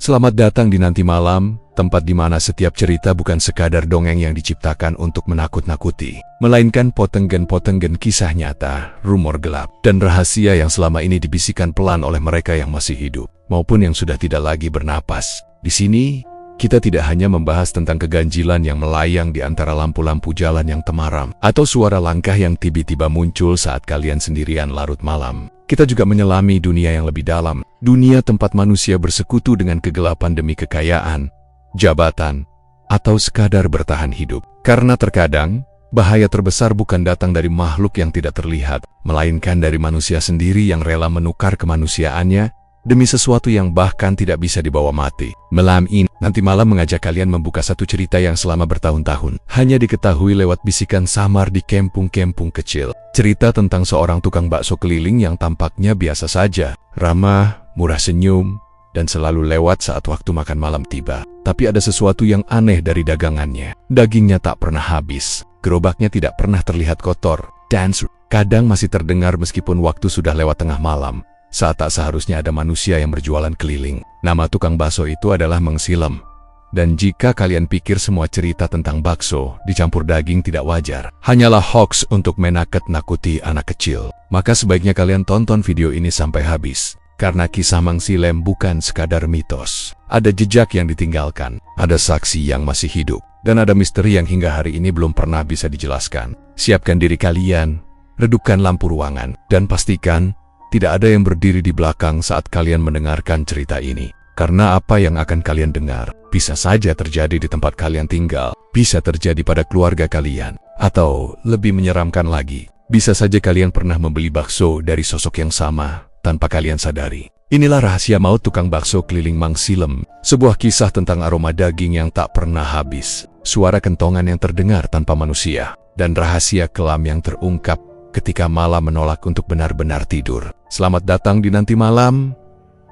Selamat datang di Nanti Malam, tempat di mana setiap cerita bukan sekadar dongeng yang diciptakan untuk menakut-nakuti, melainkan potenggen-potenggen kisah nyata, rumor gelap, dan rahasia yang selama ini dibisikkan pelan oleh mereka yang masih hidup, maupun yang sudah tidak lagi bernapas. Di sini, kita tidak hanya membahas tentang keganjilan yang melayang di antara lampu-lampu jalan yang temaram, atau suara langkah yang tiba-tiba muncul saat kalian sendirian larut malam. Kita juga menyelami dunia yang lebih dalam, dunia tempat manusia bersekutu dengan kegelapan demi kekayaan, jabatan, atau sekadar bertahan hidup. Karena terkadang, bahaya terbesar bukan datang dari makhluk yang tidak terlihat, melainkan dari manusia sendiri yang rela menukar kemanusiaannya demi sesuatu yang bahkan tidak bisa dibawa mati. Malam ini, Nanti Malam mengajak kalian membuka satu cerita yang selama bertahun-tahun hanya diketahui lewat bisikan samar di kampung-kampung kecil. Cerita tentang seorang tukang bakso keliling yang tampaknya biasa saja, ramah, murah senyum, dan selalu lewat saat waktu makan malam tiba. Tapi ada sesuatu yang aneh dari dagangannya. Dagingnya tak pernah habis, gerobaknya tidak pernah terlihat kotor, dan kadang masih terdengar meskipun waktu sudah lewat tengah malam, saat tak seharusnya ada manusia yang berjualan keliling. Nama tukang bakso itu adalah Mang Silem. Dan jika kalian pikir semua cerita tentang bakso dicampur daging tidak wajar, hanyalah hoax untuk menakut-nakuti anak kecil, maka sebaiknya kalian tonton video ini sampai habis. Karena kisah Mang Silem bukan sekadar mitos. Ada jejak yang ditinggalkan, ada saksi yang masih hidup, dan ada misteri yang hingga hari ini belum pernah bisa dijelaskan. Siapkan diri kalian, redupkan lampu ruangan, dan pastikan tidak ada yang berdiri di belakang saat kalian mendengarkan cerita ini. Karena apa yang akan kalian dengar bisa saja terjadi di tempat kalian tinggal, bisa terjadi pada keluarga kalian, atau lebih menyeramkan lagi, bisa saja kalian pernah membeli bakso dari sosok yang sama tanpa kalian sadari. Inilah rahasia maut tukang bakso keliling Mang Silem, sebuah kisah tentang aroma daging yang tak pernah habis, suara kentongan yang terdengar tanpa manusia, dan rahasia kelam yang terungkap ketika malam menolak untuk benar-benar tidur. Selamat datang di Nanti Malam,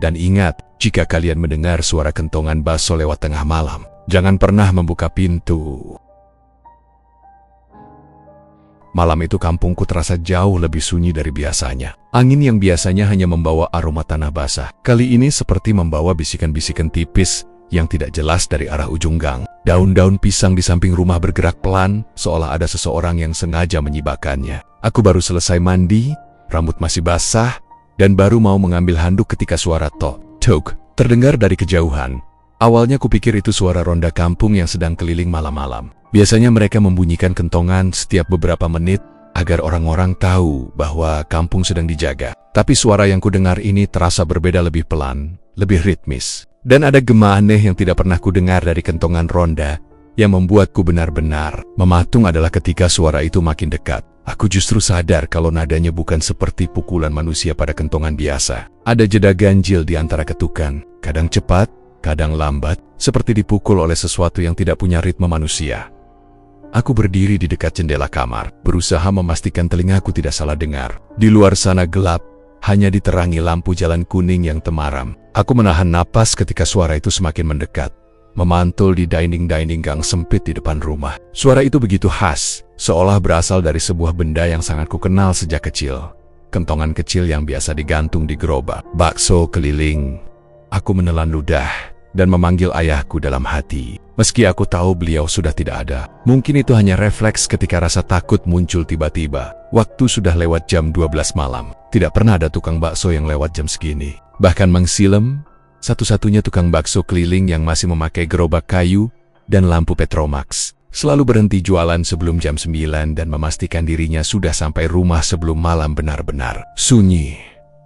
dan ingat, jika kalian mendengar suara kentongan bakso lewat tengah malam, jangan pernah membuka pintu. Malam itu kampungku terasa jauh lebih sunyi dari biasanya. Angin yang biasanya hanya membawa aroma tanah basah, kali ini seperti membawa bisikan-bisikan tipis yang tidak jelas dari arah ujung gang. Daun-daun pisang di samping rumah bergerak pelan, seolah ada seseorang yang sengaja menyibakkannya. Aku baru selesai mandi, rambut masih basah, dan baru mau mengambil handuk ketika suara tok terdengar dari kejauhan. Awalnya kupikir itu suara ronda kampung yang sedang keliling malam-malam. Biasanya mereka membunyikan kentongan setiap beberapa menit agar orang-orang tahu bahwa kampung sedang dijaga. Tapi suara yang kudengar ini terasa berbeda, lebih pelan, lebih ritmis. Dan ada gema aneh yang tidak pernah kudengar dari kentongan ronda yang membuatku benar-benar mematung adalah ketika suara itu makin dekat. Aku justru sadar kalau nadanya bukan seperti pukulan manusia pada kentongan biasa. Ada jeda ganjil di antara ketukan, kadang cepat, kadang lambat, seperti dipukul oleh sesuatu yang tidak punya ritme manusia. Aku berdiri di dekat jendela kamar, berusaha memastikan telingaku tidak salah dengar. Di luar sana gelap, hanya diterangi lampu jalan kuning yang temaram. Aku menahan napas ketika suara itu semakin mendekat, memantul di dinding-dinding gang sempit di depan rumah. Suara itu begitu khas, seolah berasal dari sebuah benda yang sangat kukenal sejak kecil. Kentongan kecil yang biasa digantung di gerobak. Bakso keliling. Aku menelan ludah dan memanggil ayahku dalam hati. Meski aku tahu beliau sudah tidak ada. Mungkin itu hanya refleks ketika rasa takut muncul tiba-tiba. Waktu sudah lewat jam 12 malam. Tidak pernah ada tukang bakso yang lewat jam segini. Bahkan Mang Silem, satu-satunya tukang bakso keliling yang masih memakai gerobak kayu dan lampu Petromax, selalu berhenti jualan sebelum jam 9 dan memastikan dirinya sudah sampai rumah sebelum malam benar-benar sunyi.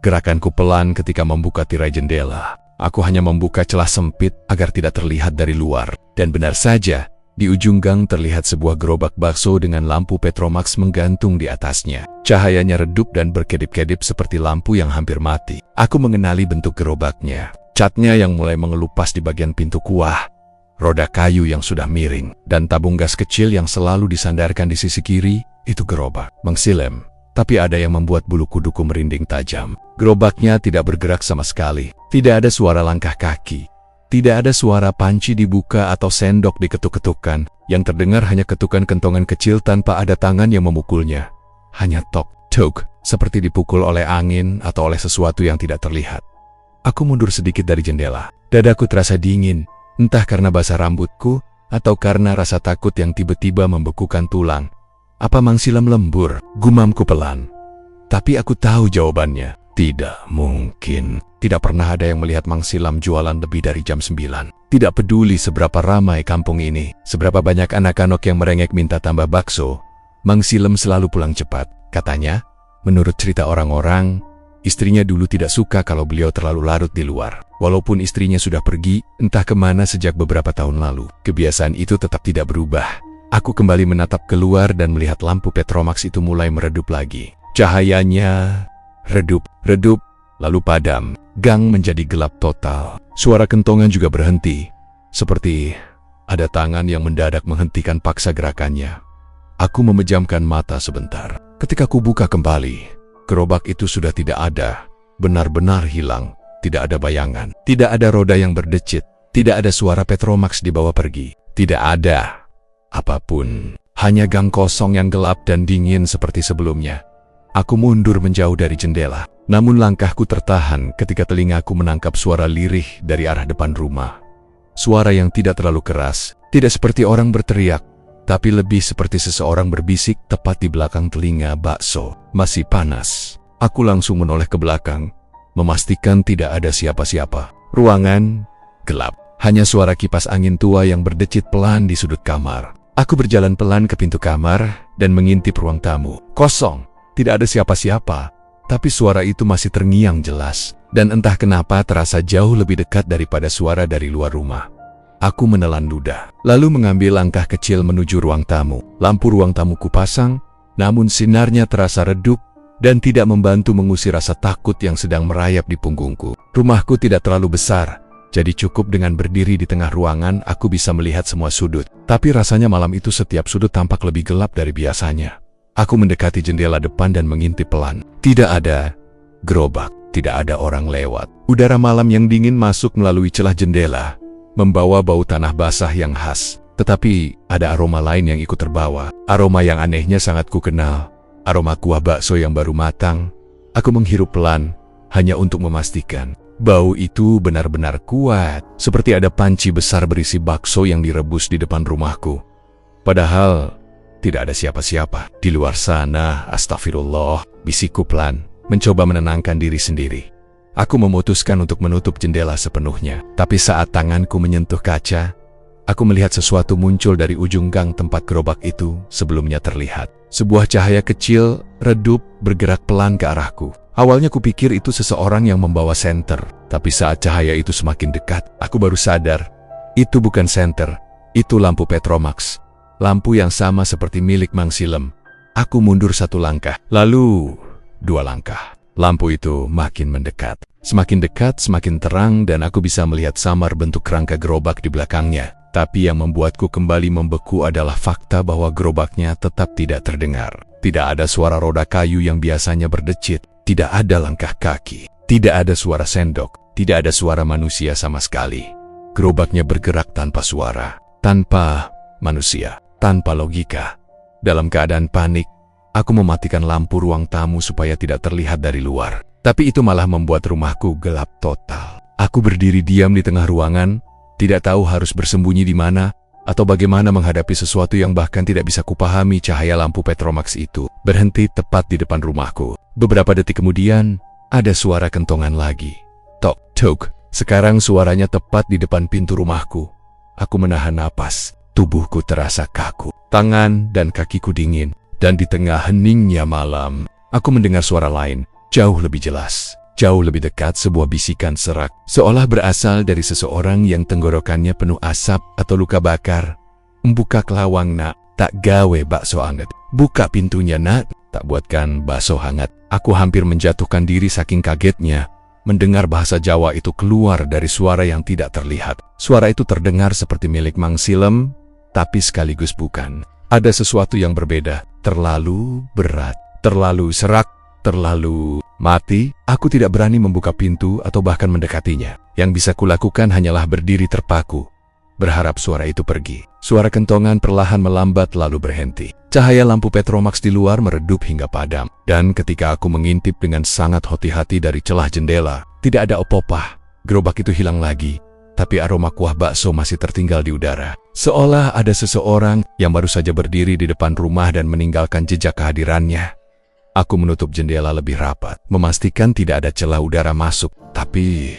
Gerakanku pelan ketika membuka tirai jendela. Aku hanya membuka celah sempit agar tidak terlihat dari luar. Dan benar saja, di ujung gang terlihat sebuah gerobak bakso dengan lampu Petromax menggantung di atasnya. Cahayanya redup dan berkedip-kedip seperti lampu yang hampir mati. Aku mengenali bentuk gerobaknya. Catnya yang mulai mengelupas di bagian pintu kuah, roda kayu yang sudah miring, dan tabung gas kecil yang selalu disandarkan di sisi kiri. Itu gerobak Mang Silem. Tapi ada yang membuat bulu kuduku merinding tajam. Gerobaknya tidak bergerak sama sekali. Tidak ada suara langkah kaki. Tidak ada suara panci dibuka atau sendok diketuk-ketukan. Yang terdengar hanya ketukan kentongan kecil tanpa ada tangan yang memukulnya. Hanya tok, seperti dipukul oleh angin atau oleh sesuatu yang tidak terlihat. Aku mundur sedikit dari jendela. Dadaku terasa dingin, entah karena basah rambutku atau karena rasa takut yang tiba-tiba membekukan tulang. Apa Mang Silam lembur? Gumamku pelan. Tapi aku tahu jawabannya. Tidak mungkin. Tidak pernah ada yang melihat Mang Silam jualan lebih dari jam 9. Tidak peduli seberapa ramai kampung ini, seberapa banyak anak-anak yang merengek minta tambah bakso, Mang Silam selalu pulang cepat. Katanya, menurut cerita orang-orang, istrinya dulu tidak suka kalau beliau terlalu larut di luar. Walaupun istrinya sudah pergi, entah kemana sejak beberapa tahun lalu, kebiasaan itu tetap tidak berubah. Aku kembali menatap keluar dan melihat lampu Petromax itu mulai meredup lagi. Cahayanya redup, lalu padam. Gang menjadi gelap total. Suara kentongan juga berhenti. Seperti ada tangan yang mendadak menghentikan paksa gerakannya. Aku memejamkan mata sebentar. Ketika ku buka kembali, gerobak itu sudah tidak ada. Benar-benar hilang. Tidak ada bayangan. Tidak ada roda yang berdecit. Tidak ada suara Petromax dibawa pergi. Tidak ada apapun. Hanya gang kosong yang gelap dan dingin seperti sebelumnya. Aku mundur menjauh dari jendela. Namun langkahku tertahan ketika telingaku menangkap suara lirih dari arah depan rumah. Suara yang tidak terlalu keras, tidak seperti orang berteriak, tapi lebih seperti seseorang berbisik tepat di belakang telinga. Bakso masih panas. Aku langsung menoleh ke belakang, memastikan tidak ada siapa-siapa. Ruangan gelap, hanya suara kipas angin tua yang berdecit pelan di sudut kamar. Aku berjalan pelan ke pintu kamar dan mengintip ruang tamu. Kosong, tidak ada siapa-siapa. Tapi suara itu masih terngiang jelas, dan entah kenapa terasa jauh lebih dekat daripada suara dari luar rumah. Aku menelan ludah, lalu mengambil langkah kecil menuju ruang tamu. Lampu ruang tamu kupasang, namun sinarnya terasa redup dan tidak membantu mengusir rasa takut yang sedang merayap di punggungku. Rumahku tidak terlalu besar, jadi cukup dengan berdiri di tengah ruangan aku bisa melihat semua sudut. Tapi rasanya malam itu setiap sudut tampak lebih gelap dari biasanya. Aku mendekati jendela depan dan mengintip pelan. Tidak ada gerobak, tidak ada orang lewat. Udara malam yang dingin masuk melalui celah jendela, membawa bau tanah basah yang khas. Tetapi ada aroma lain yang ikut terbawa. Aroma yang anehnya sangat kukenal. Aroma kuah bakso yang baru matang. Aku menghirup pelan, hanya untuk memastikan. Bau itu benar-benar kuat, seperti ada panci besar berisi bakso yang direbus di depan rumahku. Padahal tidak ada siapa-siapa di luar sana. Astagfirullah, bisikku pelan, mencoba menenangkan diri sendiri. Aku memutuskan untuk menutup jendela sepenuhnya. Tapi saat tanganku menyentuh kaca, aku melihat sesuatu muncul dari ujung gang tempat gerobak itu sebelumnya terlihat. Sebuah cahaya kecil, redup, bergerak pelan ke arahku. Awalnya kupikir itu seseorang yang membawa senter. Tapi saat cahaya itu semakin dekat, aku baru sadar. Itu bukan senter, itu lampu Petromax. Lampu yang sama seperti milik Mang Silam. Aku mundur satu langkah, lalu 2 langkah. Lampu itu makin mendekat. Semakin dekat, semakin terang dan aku bisa melihat samar bentuk kerangka gerobak di belakangnya. Tapi yang membuatku kembali membeku adalah fakta bahwa gerobaknya tetap tidak terdengar. Tidak ada suara roda kayu yang biasanya berdecit. Tidak ada langkah kaki. Tidak ada suara sendok. Tidak ada suara manusia sama sekali. Gerobaknya bergerak tanpa suara, tanpa manusia, tanpa logika. Dalam keadaan panik, aku mematikan lampu ruang tamu supaya tidak terlihat dari luar. Tapi itu malah membuat rumahku gelap total. Aku berdiri diam di tengah ruangan, tidak tahu harus bersembunyi di mana, atau bagaimana menghadapi sesuatu yang bahkan tidak bisa kupahami. Cahaya lampu Petromax itu berhenti tepat di depan rumahku. Beberapa detik kemudian, ada suara kentongan lagi. Tok, tok. Sekarang suaranya tepat di depan pintu rumahku. Aku menahan napas. Tubuhku terasa kaku, tangan dan kakiku dingin, dan di tengah heningnya malam, aku mendengar suara lain, jauh lebih jelas, jauh lebih dekat. Sebuah bisikan serak, seolah berasal dari seseorang yang tenggorokannya penuh asap atau luka bakar. Buka kelawang nak, tak gawe bakso anget. Buka pintunya nak, tak buatkan bakso hangat. Aku hampir menjatuhkan diri saking kagetnya. Mendengar bahasa Jawa itu keluar dari suara yang tidak terlihat. Suara itu terdengar seperti milik Mang Silam, tapi sekaligus bukan. Ada sesuatu yang berbeda, terlalu berat, terlalu serak, terlalu mati. Aku tidak berani membuka pintu atau bahkan mendekatinya. Yang bisa kulakukan hanyalah berdiri terpaku, berharap suara itu pergi. Suara kentongan perlahan melambat lalu berhenti. Cahaya lampu Petromax di luar meredup hingga padam. Dan ketika aku mengintip dengan sangat hati-hati dari celah jendela, Tidak ada apa-apa. Gerobak itu hilang lagi, tapi aroma kuah bakso masih tertinggal di udara. Seolah ada seseorang yang baru saja berdiri di depan rumah dan meninggalkan jejak kehadirannya. Aku menutup jendela lebih rapat, memastikan tidak ada celah udara masuk. Tapi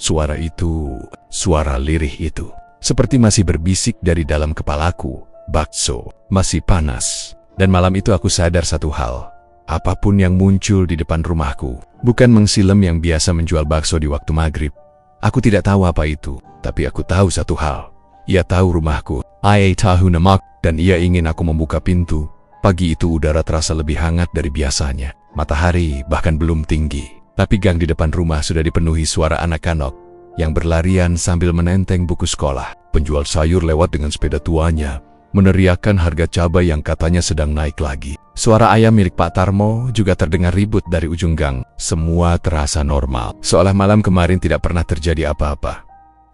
suara itu, suara lirih itu, seperti masih berbisik dari dalam kepalaku. Bakso masih panas. Dan malam itu aku sadar satu hal. Apapun yang muncul di depan rumahku, bukan Mang Silem yang biasa menjual bakso di waktu maghrib. Aku tidak tahu apa itu, tapi aku tahu satu hal. Ia tahu rumahku. Ia tahu namaku, dan ia ingin aku membuka pintu. Pagi itu udara terasa lebih hangat dari biasanya. Matahari bahkan belum tinggi. Tapi gang di depan rumah sudah dipenuhi suara anak-anak yang berlarian sambil menenteng buku sekolah. Penjual sayur lewat dengan sepeda tuanya, meneriakkan harga cabai yang katanya sedang naik lagi. Suara ayam milik Pak Tarmo juga terdengar ribut dari ujung gang. Semua terasa normal, seolah malam kemarin tidak pernah terjadi apa-apa.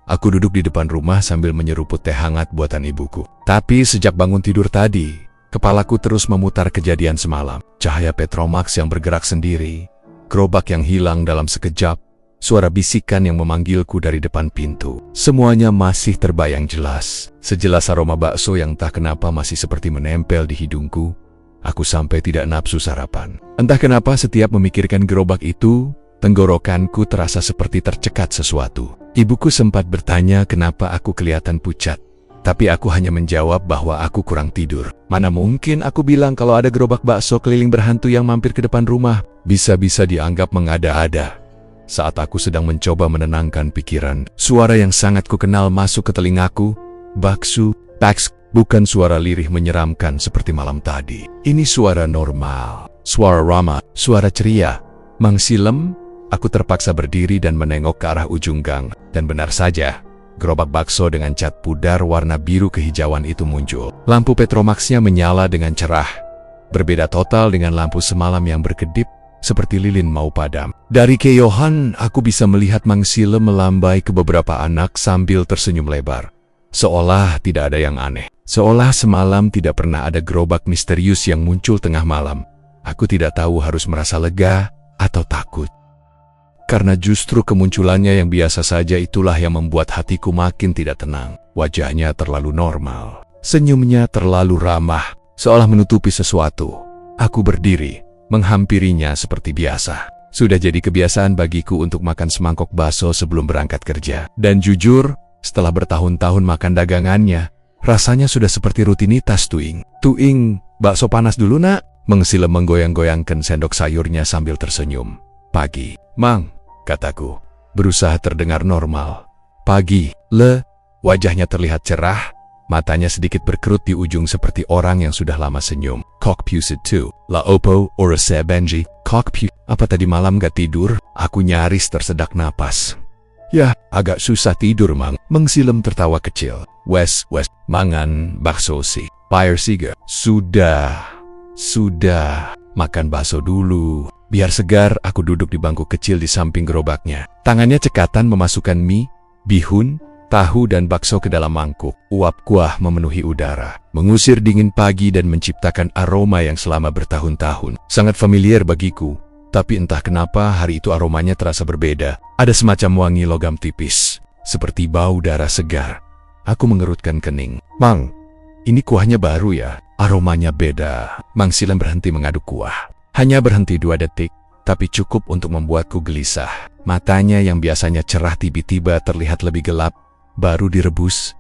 Aku duduk di depan rumah sambil menyeruput teh hangat buatan ibuku. Tapi sejak bangun tidur tadi, kepalaku terus memutar kejadian semalam. Cahaya Petromax yang bergerak sendiri, gerobak yang hilang dalam sekejap, suara bisikan yang memanggilku dari depan pintu. Semuanya masih terbayang jelas. Sejelas aroma bakso yang tak kenapa masih seperti menempel di hidungku. Aku sampai tidak nafsu sarapan. Entah kenapa setiap memikirkan gerobak itu, tenggorokanku terasa seperti tercekat sesuatu. Ibuku sempat bertanya kenapa aku kelihatan pucat. Tapi aku hanya menjawab bahwa aku kurang tidur. Mana mungkin aku bilang kalau ada gerobak bakso keliling berhantu yang mampir ke depan rumah. Bisa-bisa dianggap mengada-ada. Saat aku sedang mencoba menenangkan pikiran, suara yang sangat kukenal masuk ke telingaku. Bakso, taks. Bukan suara lirih menyeramkan seperti malam tadi. Ini suara normal, suara ramah, suara ceria. Mang Silem, aku terpaksa berdiri dan menengok ke arah ujung gang. Dan benar saja, gerobak bakso dengan cat pudar warna biru kehijauan itu muncul. Lampu Petromaxnya menyala dengan cerah. Berbeda total dengan lampu semalam yang berkedip, seperti lilin mau padam. Dari kejauhan, aku bisa melihat Mang Silem melambai ke beberapa anak sambil tersenyum lebar. Seolah tidak ada yang aneh. Seolah semalam tidak pernah ada gerobak misterius yang muncul tengah malam. Aku tidak tahu harus merasa lega atau takut. Karena justru kemunculannya yang biasa saja itulah yang membuat hatiku makin tidak tenang. Wajahnya terlalu normal. Senyumnya terlalu ramah, seolah menutupi sesuatu. Aku berdiri, menghampirinya seperti biasa. Sudah jadi kebiasaan bagiku untuk makan semangkok bakso sebelum berangkat kerja. Dan jujur, setelah bertahun-tahun makan dagangannya, rasanya sudah seperti rutinitas Tuing. Tuing, bakso panas dulu nak. Mang Silem menggoyang-goyangkan sendok sayurnya sambil tersenyum. Pagi, Mang, kataku, berusaha terdengar normal. Pagi, le. Wajahnya terlihat cerah, matanya sedikit berkerut di ujung seperti orang yang sudah lama senyum. Kok puset tu, la opo, ora se benji. Kok pu, apa tadi malam gak tidur? Aku nyaris tersedak napas. Ya, agak susah tidur Mang. Mang Silem tertawa kecil. Wes, mangan bakso si. Pair siga. Sudah. Makan bakso dulu. Biar segar, aku duduk di bangku kecil di samping gerobaknya. Tangannya cekatan memasukkan mie, bihun, tahu dan bakso ke dalam mangkuk. Uap kuah memenuhi udara, mengusir dingin pagi dan menciptakan aroma yang selama bertahun-tahun sangat familiar bagiku. Tapi entah kenapa hari itu aromanya terasa berbeda. Ada semacam wangi logam tipis, seperti bau darah segar. Aku mengerutkan kening. Mang, ini kuahnya baru ya? Aromanya beda. Mang Silem berhenti mengaduk kuah. Hanya berhenti 2 detik, tapi cukup untuk membuatku gelisah. Matanya yang biasanya cerah tiba-tiba terlihat lebih gelap. Baru direbus.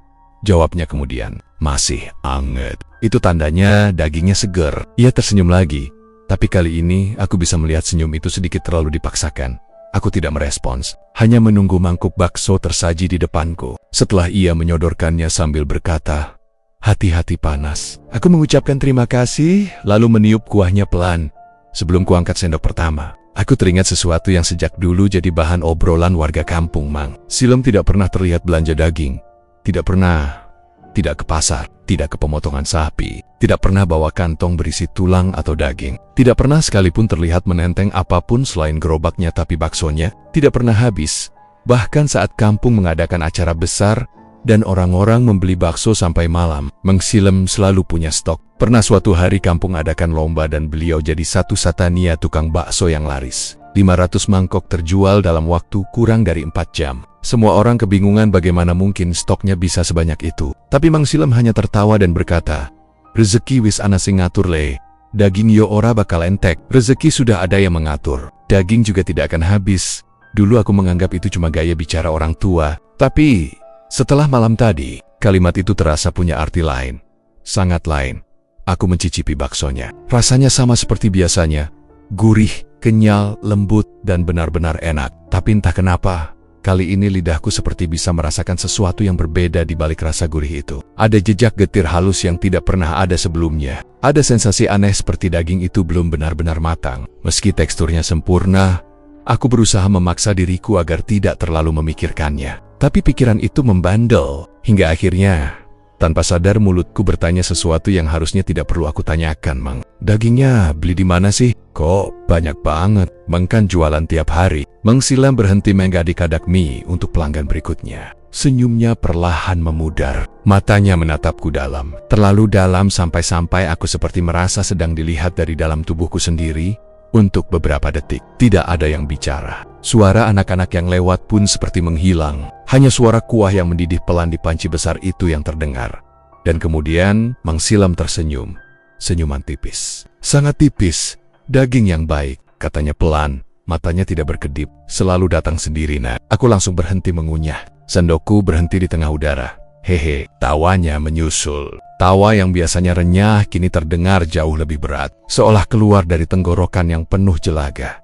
Jawabnya kemudian, masih anget. Itu tandanya dagingnya segar. Ia tersenyum lagi. Tapi kali ini aku bisa melihat senyum itu sedikit terlalu dipaksakan. Aku tidak merespons, hanya menunggu mangkuk bakso tersaji di depanku. Setelah ia menyodorkannya sambil berkata, hati-hati panas. Aku mengucapkan terima kasih, lalu meniup kuahnya pelan. Sebelum kuangkat sendok pertama, aku teringat sesuatu yang sejak dulu jadi bahan obrolan warga kampung Mang. Silem tidak pernah terlihat belanja daging. Tidak ke pasar, tidak ke pemotongan sapi, tidak pernah bawa kantong berisi tulang atau daging, tidak pernah sekalipun terlihat menenteng apapun selain gerobaknya tapi baksonya tidak pernah habis. Bahkan saat kampung mengadakan acara besar dan orang-orang membeli bakso sampai malam, Mang Silem selalu punya stok. Pernah suatu hari kampung adakan lomba dan beliau jadi satu-satunya tukang bakso yang laris. 500 mangkok terjual dalam waktu kurang dari 4 jam. Semua orang kebingungan bagaimana mungkin stoknya bisa sebanyak itu. Tapi Mang Silem hanya tertawa dan berkata, "Rezeki wis ana sing ngatur le. Daging yo ora bakal entek. Rezeki sudah ada yang mengatur. Daging juga tidak akan habis." Dulu aku menganggap itu cuma gaya bicara orang tua. Tapi setelah malam tadi, kalimat itu terasa punya arti lain. Sangat lain. Aku mencicipi baksonya. Rasanya sama seperti biasanya. Gurih, kenyal, lembut, dan benar-benar enak. Tapi entah kenapa, kali ini lidahku seperti bisa merasakan sesuatu yang berbeda di balik rasa gurih itu. Ada jejak getir halus yang tidak pernah ada sebelumnya. Ada sensasi aneh seperti daging itu belum benar-benar matang. Meski teksturnya sempurna, aku berusaha memaksa diriku agar tidak terlalu memikirkannya. Tapi pikiran itu membandel. Hingga akhirnya, tanpa sadar mulutku bertanya sesuatu yang harusnya tidak perlu aku tanyakan, Mang. Dagingnya beli di mana sih? Kok banyak banget? Mang kan jualan tiap hari. Mang Silem berhenti mengadik-adik mie untuk pelanggan berikutnya. Senyumnya perlahan memudar. Matanya menatapku dalam. Terlalu dalam sampai-sampai aku seperti merasa sedang dilihat dari dalam tubuhku sendiri. Untuk beberapa detik, tidak ada yang bicara. Suara anak-anak yang lewat pun seperti menghilang. Hanya suara kuah yang mendidih pelan di panci besar itu yang terdengar. Dan kemudian, Mang Silem tersenyum. Senyuman tipis. Sangat tipis. Daging yang baik, katanya pelan. Matanya tidak berkedip. Selalu datang sendiri, nak. Aku langsung berhenti mengunyah. Sendokku berhenti di tengah udara. Hehe, tawanya menyusul. Tawa yang biasanya renyah kini terdengar jauh lebih berat. Seolah keluar dari tenggorokan yang penuh jelaga.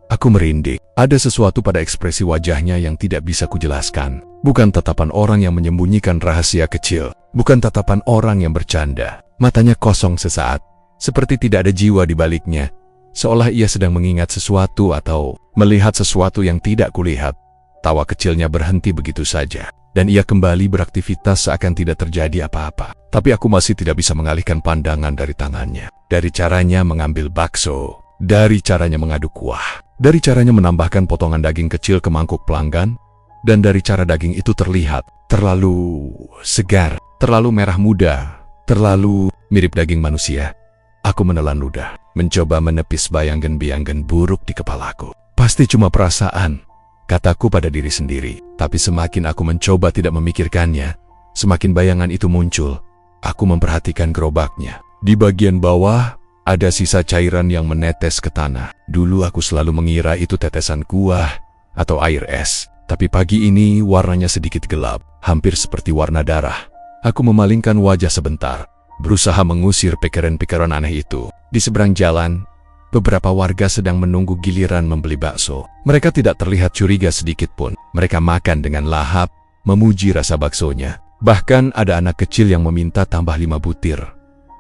Aku merinding. Ada sesuatu pada ekspresi wajahnya yang tidak bisa kujelaskan. Bukan tatapan orang yang menyembunyikan rahasia kecil. Bukan tatapan orang yang bercanda. Matanya kosong sesaat. Seperti tidak ada jiwa di baliknya. Seolah ia sedang mengingat sesuatu atau melihat sesuatu yang tidak kulihat. Tawa kecilnya berhenti begitu saja. Dan ia kembali beraktivitas seakan tidak terjadi apa-apa. Tapi aku masih tidak bisa mengalihkan pandangan dari tangannya. Dari caranya mengambil bakso. Dari caranya mengaduk kuah. Dari caranya menambahkan potongan daging kecil ke mangkuk pelanggan. Dan dari cara daging itu terlihat terlalu segar, terlalu merah muda, terlalu mirip daging manusia. Aku menelan ludah, mencoba menepis bayangan-bayangan buruk di kepalaku. Pasti cuma perasaan, kataku pada diri sendiri. Tapi semakin aku mencoba tidak memikirkannya, semakin bayangan itu muncul. Aku memperhatikan gerobaknya. Di bagian bawah, ada sisa cairan yang menetes ke tanah. Dulu aku selalu mengira itu tetesan kuah atau air es. Tapi pagi ini warnanya sedikit gelap, hampir seperti warna darah. Aku memalingkan wajah sebentar, berusaha mengusir pikiran-pikiran aneh itu. Di seberang jalan, beberapa warga sedang menunggu giliran membeli bakso. Mereka tidak terlihat curiga sedikit pun. Mereka makan dengan lahap, memuji rasa baksonya. Bahkan ada anak kecil yang meminta tambah 5 butir.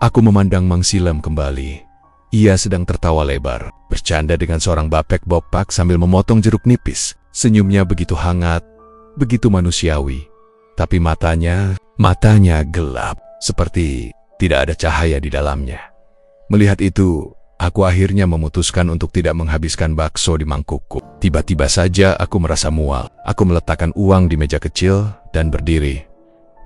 Aku memandang Mang Silem kembali. Ia sedang tertawa lebar, bercanda dengan seorang bapek bopak sambil memotong jeruk nipis. Senyumnya begitu hangat, begitu manusiawi. Tapi matanya gelap, seperti tidak ada cahaya di dalamnya. Melihat itu, aku akhirnya memutuskan untuk tidak menghabiskan bakso di mangkukku. Tiba-tiba saja aku merasa mual. Aku meletakkan uang di meja kecil dan berdiri.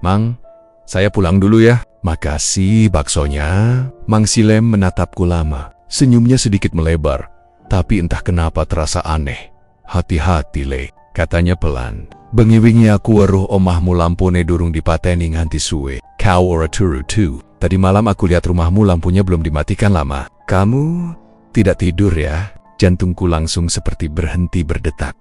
"Mang, saya pulang dulu ya." "Makasih baksonya." Mang Silem menatapku lama. Senyumnya sedikit melebar, tapi entah kenapa terasa aneh. "Hati-hati le," katanya pelan. "Bengi-wingi aku weruh omahmu lampune durung dipateni nganti suwe. Kau ora turu tu. Tadi malam aku lihat rumahmu lampunya belum dimatikan lama. Kamu tidak tidur ya?" Jantungku langsung seperti berhenti berdetak.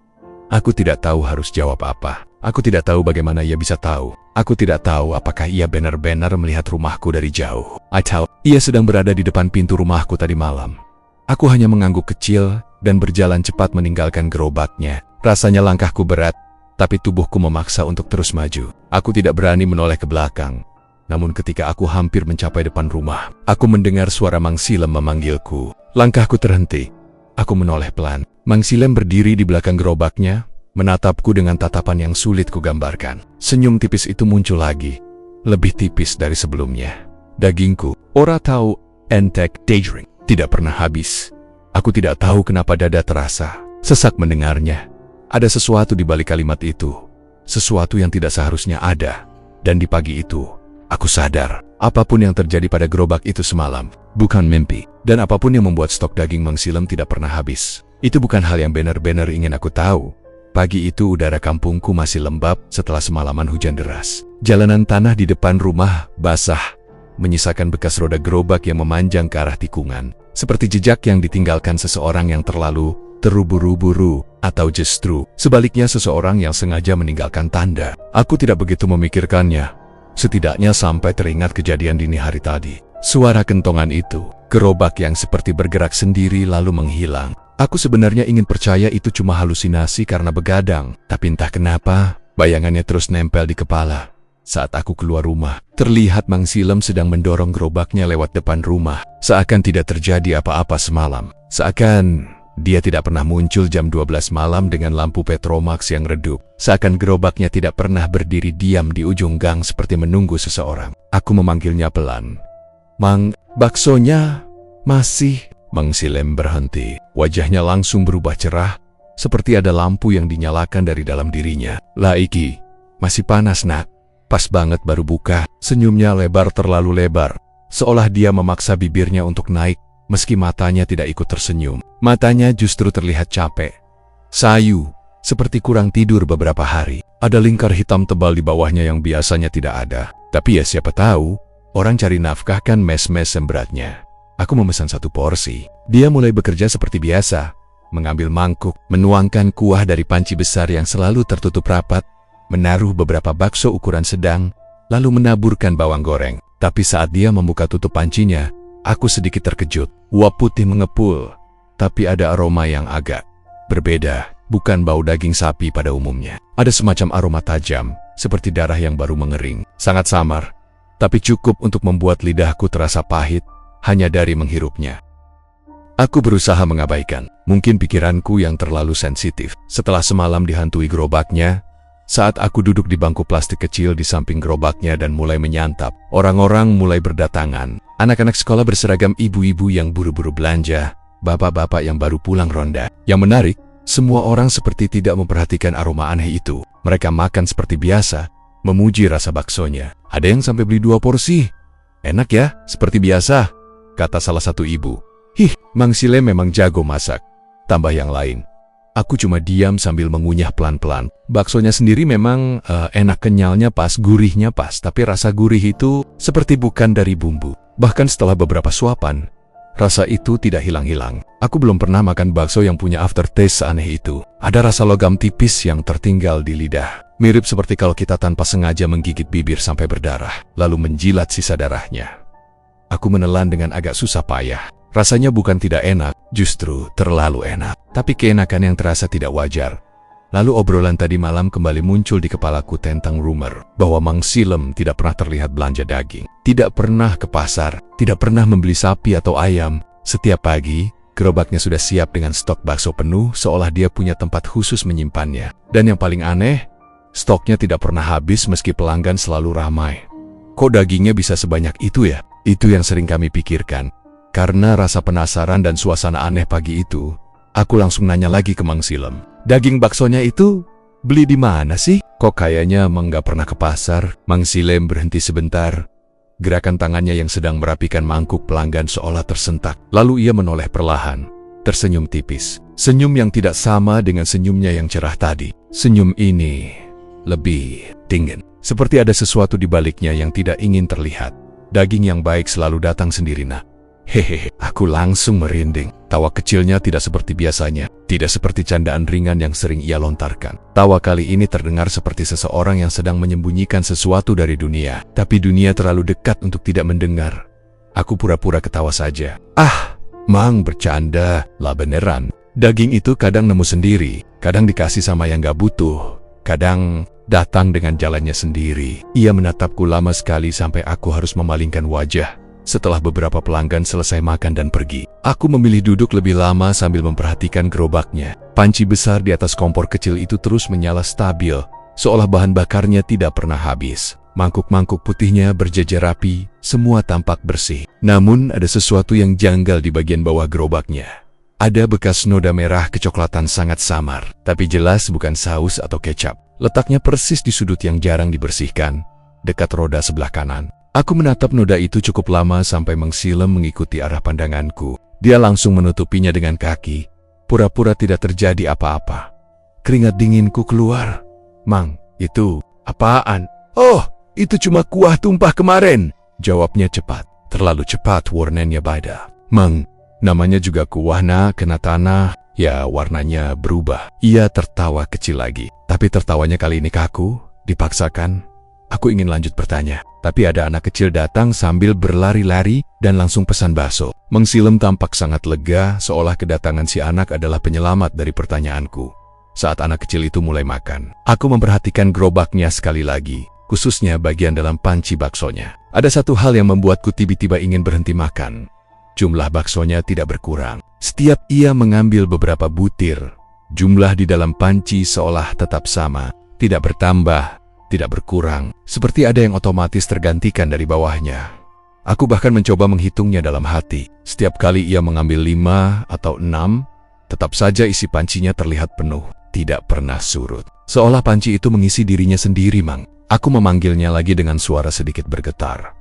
Aku tidak tahu harus jawab apa. Aku tidak tahu bagaimana ia bisa tahu. Aku tidak tahu apakah ia benar-benar melihat rumahku dari jauh. Atau ia sedang berada di depan pintu rumahku tadi malam. Aku hanya mengangguk kecil dan berjalan cepat meninggalkan gerobaknya. Rasanya langkahku berat, tapi tubuhku memaksa untuk terus maju. Aku tidak berani menoleh ke belakang. Namun ketika aku hampir mencapai depan rumah, aku mendengar suara Mang Silem memanggilku. Langkahku terhenti. Aku menoleh pelan. Mang Silem berdiri di belakang gerobaknya, menatapku dengan tatapan yang sulit kugambarkan. Senyum tipis itu muncul lagi, lebih tipis dari sebelumnya. Dagingku, ora tahu, entek, daydream, tidak pernah habis. Aku tidak tahu kenapa dada terasa sesak mendengarnya. Ada sesuatu di balik kalimat itu, sesuatu yang tidak seharusnya ada. Dan di pagi itu, aku sadar, apapun yang terjadi pada gerobak itu semalam, bukan mimpi. Dan apapun yang membuat stok daging Mang Silem tidak pernah habis, Itu bukan hal yang benar-benar ingin aku tahu. Pagi itu udara kampungku masih lembab setelah semalaman hujan deras. Jalanan tanah di depan rumah basah, menyisakan bekas roda gerobak yang memanjang ke arah tikungan. Seperti jejak yang ditinggalkan seseorang yang terlalu terburu-buru, atau justru sebaliknya seseorang yang sengaja meninggalkan tanda. Aku tidak begitu memikirkannya, setidaknya sampai teringat kejadian dini hari tadi. Suara kentongan itu, gerobak yang seperti bergerak sendiri lalu menghilang. Aku sebenarnya ingin percaya itu cuma halusinasi karena begadang, tapi entah kenapa, bayangannya terus nempel di kepala. Saat aku keluar rumah, terlihat Mang Silem sedang mendorong gerobaknya lewat depan rumah, seakan tidak terjadi apa-apa semalam. Seakan dia tidak pernah muncul jam 12 malam dengan lampu Petromax yang redup. Seakan gerobaknya tidak pernah berdiri diam di ujung gang seperti menunggu seseorang. Aku memanggilnya pelan. "Mang, baksonya masih..." Mang Silem berhenti. Wajahnya langsung berubah cerah, seperti ada lampu yang dinyalakan dari dalam dirinya. "Lah iki, masih panas nak. Pas banget baru buka." Senyumnya lebar terlalu lebar, seolah dia memaksa bibirnya untuk naik, meski matanya tidak ikut tersenyum. Matanya justru terlihat capek, sayu, seperti kurang tidur beberapa hari. Ada lingkar hitam tebal di bawahnya yang biasanya tidak ada. Tapi ya siapa tahu, orang cari nafkah kan mes-mes beratnya. Aku memesan 1 porsi. Dia mulai bekerja seperti biasa, mengambil mangkuk, menuangkan kuah dari panci besar yang selalu tertutup rapat, menaruh beberapa bakso ukuran sedang, lalu menaburkan bawang goreng. Tapi saat dia membuka tutup pancinya, aku sedikit terkejut. Uap putih mengepul, tapi ada aroma yang agak berbeda, bukan bau daging sapi pada umumnya. Ada semacam aroma tajam, seperti darah yang baru mengering. Sangat samar, tapi cukup untuk membuat lidahku terasa pahit hanya dari menghirupnya. Aku berusaha mengabaikan, mungkin pikiranku yang terlalu sensitif. Setelah semalam dihantui gerobaknya, saat aku duduk di bangku plastik kecil di samping gerobaknya dan mulai menyantap, orang-orang mulai berdatangan. Anak-anak sekolah berseragam, ibu-ibu yang buru-buru belanja, bapak-bapak yang baru pulang ronda. Yang menarik, semua orang seperti tidak memperhatikan aroma aneh itu. Mereka makan seperti biasa, memuji rasa baksonya. Ada yang sampai beli 2 porsi. "Enak ya, seperti biasa," kata salah satu ibu. "Hih, Mang Silem memang jago masak," tambah yang lain. Aku cuma diam sambil mengunyah pelan-pelan. Baksonya sendiri memang enak, kenyalnya pas, gurihnya pas, tapi rasa gurih itu seperti bukan dari bumbu. Bahkan setelah beberapa suapan, rasa itu tidak hilang-hilang. Aku belum pernah makan bakso yang punya aftertaste seaneh itu. Ada rasa logam tipis yang tertinggal di lidah. Mirip seperti kalau kita tanpa sengaja menggigit bibir sampai berdarah, lalu menjilat sisa darahnya. Aku menelan dengan agak susah payah. Rasanya bukan tidak enak, justru terlalu enak. Tapi keenakan yang terasa tidak wajar. Lalu obrolan tadi malam kembali muncul di kepalaku tentang rumor bahwa Mang Silem tidak pernah terlihat belanja daging. Tidak pernah ke pasar, tidak pernah membeli sapi atau ayam. Setiap pagi, gerobaknya sudah siap dengan stok bakso penuh, seolah dia punya tempat khusus menyimpannya. Dan yang paling aneh, stoknya tidak pernah habis meski pelanggan selalu ramai. Kok dagingnya bisa sebanyak itu ya? Itu yang sering kami pikirkan. Karena rasa penasaran dan suasana aneh pagi itu, aku langsung nanya lagi ke Mang Silem. "Daging baksonya itu beli di mana sih? Kok kayaknya emang gak pernah ke pasar?" Mang Silem berhenti sebentar. Gerakan tangannya yang sedang merapikan mangkuk pelanggan seolah tersentak. Lalu ia menoleh perlahan, tersenyum tipis. Senyum yang tidak sama dengan senyumnya yang cerah tadi. Senyum ini lebih dingin, seperti ada sesuatu di baliknya yang tidak ingin terlihat. "Daging yang baik selalu datang sendiri, nak." Hehehe, aku langsung merinding. Tawa kecilnya tidak seperti biasanya, tidak seperti candaan ringan yang sering ia lontarkan. Tawa kali ini terdengar seperti seseorang yang sedang menyembunyikan sesuatu dari dunia, tapi dunia terlalu dekat untuk tidak mendengar. Aku pura-pura ketawa saja. "Ah, Mang bercanda, lah beneran. Daging itu kadang nemu sendiri, kadang dikasih sama yang gak butuh, kadang datang dengan jalannya sendiri." Ia menatapku lama sekali sampai aku harus memalingkan wajah. Setelah beberapa pelanggan selesai makan dan pergi, aku memilih duduk lebih lama sambil memperhatikan gerobaknya. Panci besar di atas kompor kecil itu terus menyala stabil, seolah bahan bakarnya tidak pernah habis. Mangkuk-mangkuk putihnya berjejer rapi, semua tampak bersih. Namun ada sesuatu yang janggal di bagian bawah gerobaknya. Ada bekas noda merah kecoklatan sangat samar, tapi jelas bukan saus atau kecap. Letaknya persis di sudut yang jarang dibersihkan, dekat roda sebelah kanan. Aku menatap noda itu cukup lama sampai Mang Silem mengikuti arah pandanganku. Dia langsung menutupinya dengan kaki, pura-pura tidak terjadi apa-apa. Keringat dinginku keluar. Mang, itu apaan? Oh, itu cuma kuah tumpah kemarin, jawabnya cepat. Terlalu cepat warnanya beda. Mang, namanya juga kuah kena tanah, ya warnanya berubah. Ia tertawa kecil lagi, tapi tertawanya kali ini kaku, dipaksakan. Aku ingin lanjut bertanya, tapi ada anak kecil datang sambil berlari-lari dan langsung pesan bakso. Mang Silem tampak sangat lega, seolah kedatangan si anak adalah penyelamat dari pertanyaanku. Saat anak kecil itu mulai makan, aku memperhatikan gerobaknya sekali lagi, khususnya bagian dalam panci baksonya. Ada satu hal yang membuatku tiba-tiba ingin berhenti makan. Jumlah baksonya tidak berkurang. Setiap ia mengambil beberapa butir, jumlah di dalam panci seolah tetap sama, tidak bertambah, tidak berkurang, seperti ada yang otomatis tergantikan dari bawahnya. Aku bahkan mencoba menghitungnya dalam hati. Setiap kali ia mengambil 5 atau 6, tetap saja isi pancinya terlihat penuh, tidak pernah surut. Seolah panci itu mengisi dirinya sendiri, Mang. Aku memanggilnya lagi dengan suara sedikit bergetar.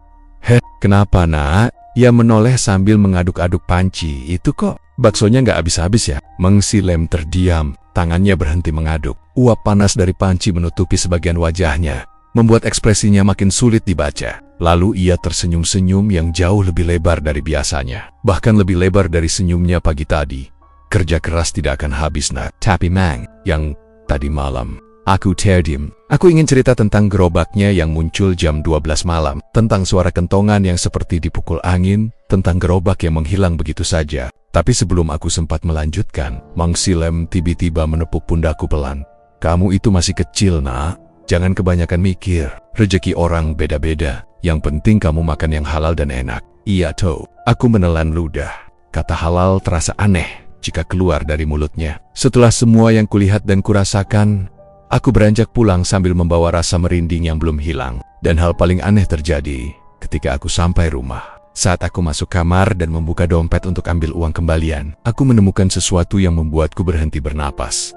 Kenapa, Nak? Ia menoleh sambil mengaduk-aduk panci. Itu kok baksonya nggak habis-habis ya? Mang Silem terdiam, tangannya berhenti mengaduk. Uap panas dari panci menutupi sebagian wajahnya, membuat ekspresinya makin sulit dibaca. Lalu ia tersenyum-senyum yang jauh lebih lebar dari biasanya. Bahkan lebih lebar dari senyumnya pagi tadi. Kerja keras tidak akan habis, Nak. Tapi Mang, yang tadi malam, aku terdiam. Aku ingin cerita tentang gerobaknya yang muncul jam 12 malam, tentang suara kentongan yang seperti dipukul angin, tentang gerobak yang menghilang begitu saja. Tapi sebelum aku sempat melanjutkan, Mang Silem tiba-tiba menepuk pundakku pelan. Kamu itu masih kecil, Nak. Jangan kebanyakan mikir. Rezeki orang beda-beda. Yang penting kamu makan yang halal dan enak. Iya toh. Aku menelan ludah. Kata halal terasa aneh jika keluar dari mulutnya. Setelah semua yang kulihat dan kurasakan, aku beranjak pulang sambil membawa rasa merinding yang belum hilang. Dan hal paling aneh terjadi ketika aku sampai rumah. Saat aku masuk kamar dan membuka dompet untuk ambil uang kembalian, aku menemukan sesuatu yang membuatku berhenti bernapas.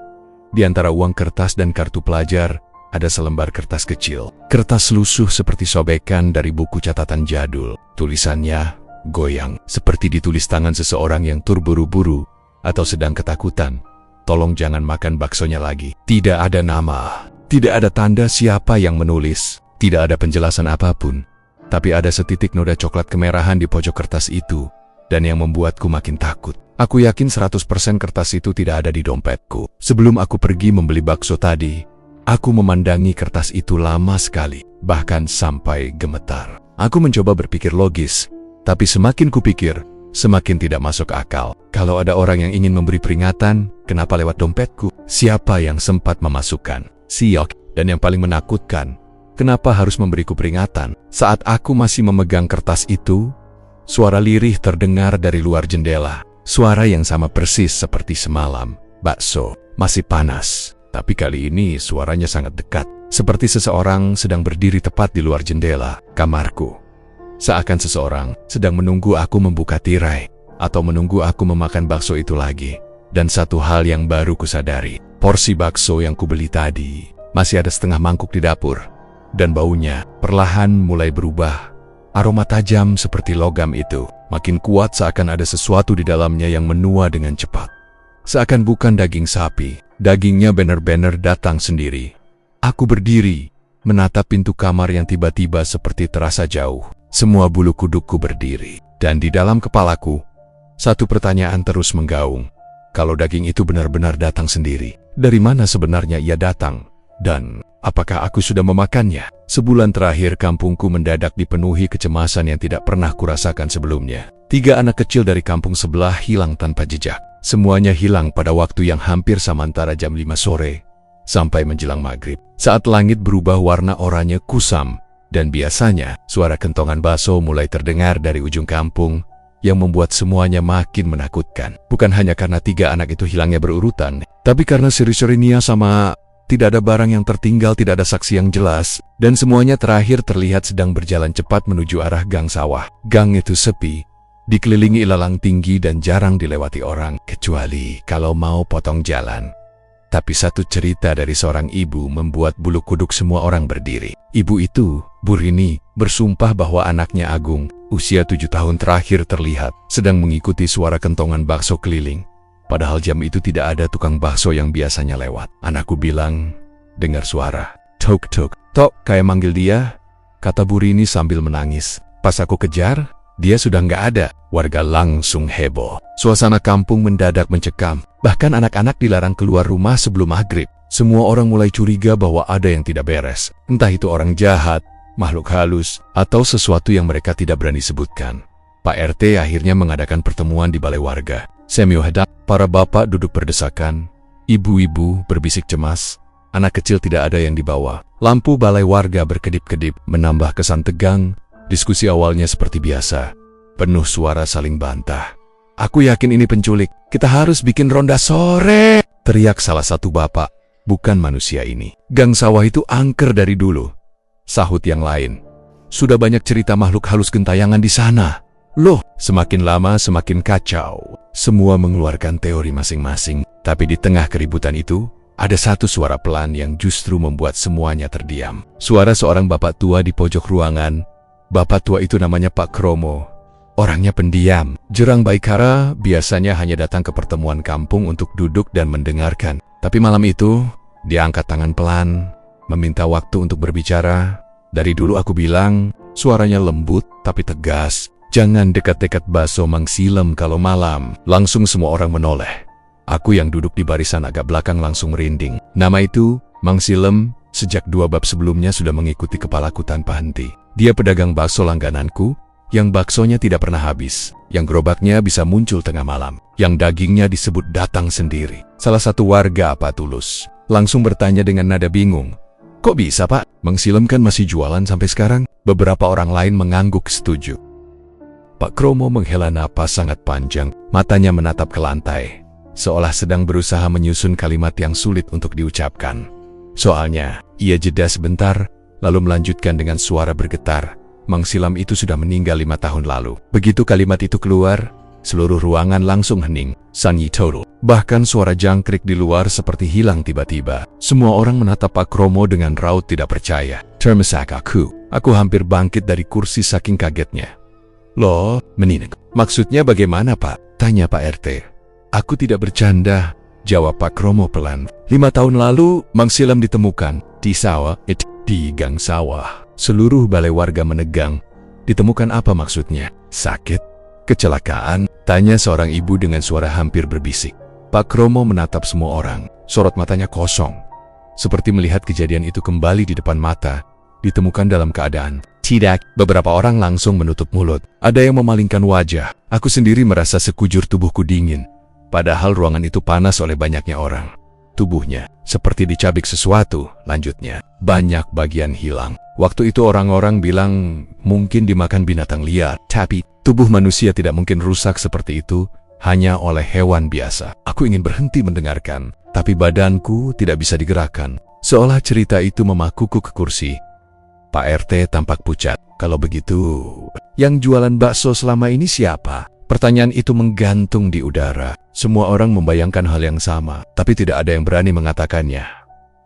Di antara uang kertas dan kartu pelajar, ada selembar kertas kecil. Kertas lusuh seperti sobekan dari buku catatan jadul. Tulisannya goyang, seperti ditulis tangan seseorang yang terburu-buru atau sedang ketakutan. Tolong jangan makan baksonya lagi. Tidak ada nama, tidak ada tanda siapa yang menulis, tidak ada penjelasan apapun. Tapi ada setitik noda coklat kemerahan di pojok kertas itu, dan yang membuatku makin takut. Aku yakin 100% kertas itu tidak ada di dompetku. Sebelum aku pergi membeli bakso tadi, aku memandangi kertas itu lama sekali, bahkan sampai gemetar. Aku mencoba berpikir logis, tapi semakin kupikir, semakin tidak masuk akal. Kalau ada orang yang ingin memberi peringatan, kenapa lewat dompetku? Siapa yang sempat memasukkan? Siok. Dan yang paling menakutkan, kenapa harus memberiku peringatan? Saat aku masih memegang kertas itu, suara lirih terdengar dari luar jendela. Suara yang sama persis seperti semalam. Bakso masih panas, tapi kali ini suaranya sangat dekat. Seperti seseorang sedang berdiri tepat di luar jendela kamarku. Seakan seseorang sedang menunggu aku membuka tirai, atau menunggu aku memakan bakso itu lagi. Dan satu hal yang baru kusadari, porsi bakso yang kubeli tadi masih ada setengah mangkuk di dapur. Dan baunya perlahan mulai berubah. Aroma tajam seperti logam itu makin kuat, seakan ada sesuatu di dalamnya yang menua dengan cepat. Seakan bukan daging sapi, dagingnya benar-benar datang sendiri. Aku berdiri, menatap pintu kamar yang tiba-tiba seperti terasa jauh. Semua bulu kudukku berdiri, dan di dalam kepalaku, satu pertanyaan terus menggaung. Kalau daging itu benar-benar datang sendiri, dari mana sebenarnya ia datang? Dan apakah aku sudah memakannya? Sebulan terakhir kampungku mendadak dipenuhi kecemasan yang tidak pernah kurasakan sebelumnya. 3 anak kecil dari kampung sebelah hilang tanpa jejak. Semuanya hilang pada waktu yang hampir sama antara jam 5 sore sampai menjelang maghrib. Saat langit berubah warna oranye kusam, dan biasanya suara kentongan bakso mulai terdengar dari ujung kampung yang membuat semuanya makin menakutkan. Bukan hanya karena 3 anak itu hilangnya berurutan, tapi karena seri-seri Nia sama tidak ada barang yang tertinggal, tidak ada saksi yang jelas, dan semuanya terakhir terlihat sedang berjalan cepat menuju arah gang sawah. Gang itu sepi, dikelilingi ilalang tinggi dan jarang dilewati orang, kecuali kalau mau potong jalan. Tapi satu cerita dari seorang ibu membuat bulu kuduk semua orang berdiri. Ibu itu, Bu Rini, bersumpah bahwa anaknya Agung, usia 7 tahun terakhir terlihat, sedang mengikuti suara kentongan bakso keliling. Padahal jam itu tidak ada tukang bakso yang biasanya lewat. Anakku bilang, dengar suara. Tok tok. Tok, kayak manggil dia, kata Bu Rini sambil menangis. Pas aku kejar, dia sudah nggak ada. Warga langsung heboh. Suasana kampung mendadak mencekam. Bahkan anak-anak dilarang keluar rumah sebelum maghrib. Semua orang mulai curiga bahwa ada yang tidak beres. Entah itu orang jahat, makhluk halus, atau sesuatu yang mereka tidak berani sebutkan. Pak RT akhirnya mengadakan pertemuan di balai warga. Semio hendak, para bapak duduk berdesakan. Ibu-ibu berbisik cemas. Anak kecil tidak ada yang dibawa. Lampu balai warga berkedip-kedip, menambah kesan tegang. Diskusi awalnya seperti biasa. Penuh suara saling bantah. Aku yakin ini penculik. Kita harus bikin ronda sore, teriak salah satu bapak. Bukan manusia ini. Gang sawah itu angker dari dulu. Sahut yang lain. Sudah banyak cerita makhluk halus gentayangan di sana. Loh, semakin lama semakin kacau. Semua mengeluarkan teori masing-masing. Tapi di tengah keributan itu, ada satu suara pelan yang justru membuat semuanya terdiam. Suara seorang bapak tua di pojok ruangan. Bapak tua itu namanya Pak Kromo. Orangnya pendiam. Jerang Baikara biasanya hanya datang ke pertemuan kampung untuk duduk dan mendengarkan. Tapi malam itu, dia angkat tangan pelan, meminta waktu untuk berbicara. Dari dulu aku bilang, suaranya lembut tapi tegas. Jangan dekat-dekat bakso Mang Silem kalau malam. Langsung semua orang menoleh. Aku yang duduk di barisan agak belakang langsung merinding. Nama itu, Mang Silem, sejak 2 bab sebelumnya sudah mengikuti kepalaku tanpa henti. Dia pedagang bakso langgananku, yang baksonya tidak pernah habis, yang gerobaknya bisa muncul tengah malam, yang dagingnya disebut datang sendiri. Salah satu warga apa tulus langsung bertanya dengan nada bingung, "Kok bisa, Pak? Mang Silem kan masih jualan sampai sekarang?" Beberapa orang lain mengangguk setuju. Pak Kromo menghela napas sangat panjang, matanya menatap ke lantai, seolah sedang berusaha menyusun kalimat yang sulit untuk diucapkan. Soalnya, ia jeda sebentar, lalu melanjutkan dengan suara bergetar. Mang Silem itu sudah meninggal 5 tahun lalu. Begitu kalimat itu keluar, seluruh ruangan langsung hening, sunyi total. Bahkan suara jangkrik di luar seperti hilang tiba-tiba. Semua orang menatap Pak Kromo dengan raut tidak percaya. Termesak aku hampir bangkit dari kursi saking kagetnya. Loh, meninik. Maksudnya bagaimana, Pak? Tanya Pak RT. Aku tidak bercanda, jawab Pak Kromo pelan. 5 tahun lalu, Mang Silem ditemukan di sawah, di gang sawah. Seluruh balai warga menegang. Ditemukan apa maksudnya? Sakit? Kecelakaan? Tanya seorang ibu dengan suara hampir berbisik. Pak Kromo menatap semua orang. Sorot matanya kosong. Seperti melihat kejadian itu kembali di depan mata. Ditemukan dalam keadaan tidak. Beberapa orang langsung menutup mulut. Ada yang memalingkan wajah. Aku sendiri merasa sekujur tubuhku dingin. Padahal ruangan itu panas oleh banyaknya orang. Tubuhnya seperti dicabik sesuatu. Lanjutnya, banyak bagian hilang. Waktu itu orang-orang bilang mungkin dimakan binatang liar. Tapi tubuh manusia tidak mungkin rusak seperti itu hanya oleh hewan biasa. Aku ingin berhenti mendengarkan, tapi badanku tidak bisa digerakkan. Seolah cerita itu memakuku ke kursi. Pak RT tampak pucat. Kalau begitu, yang jualan bakso selama ini siapa? Pertanyaan itu menggantung di udara. Semua orang membayangkan hal yang sama, tapi tidak ada yang berani mengatakannya.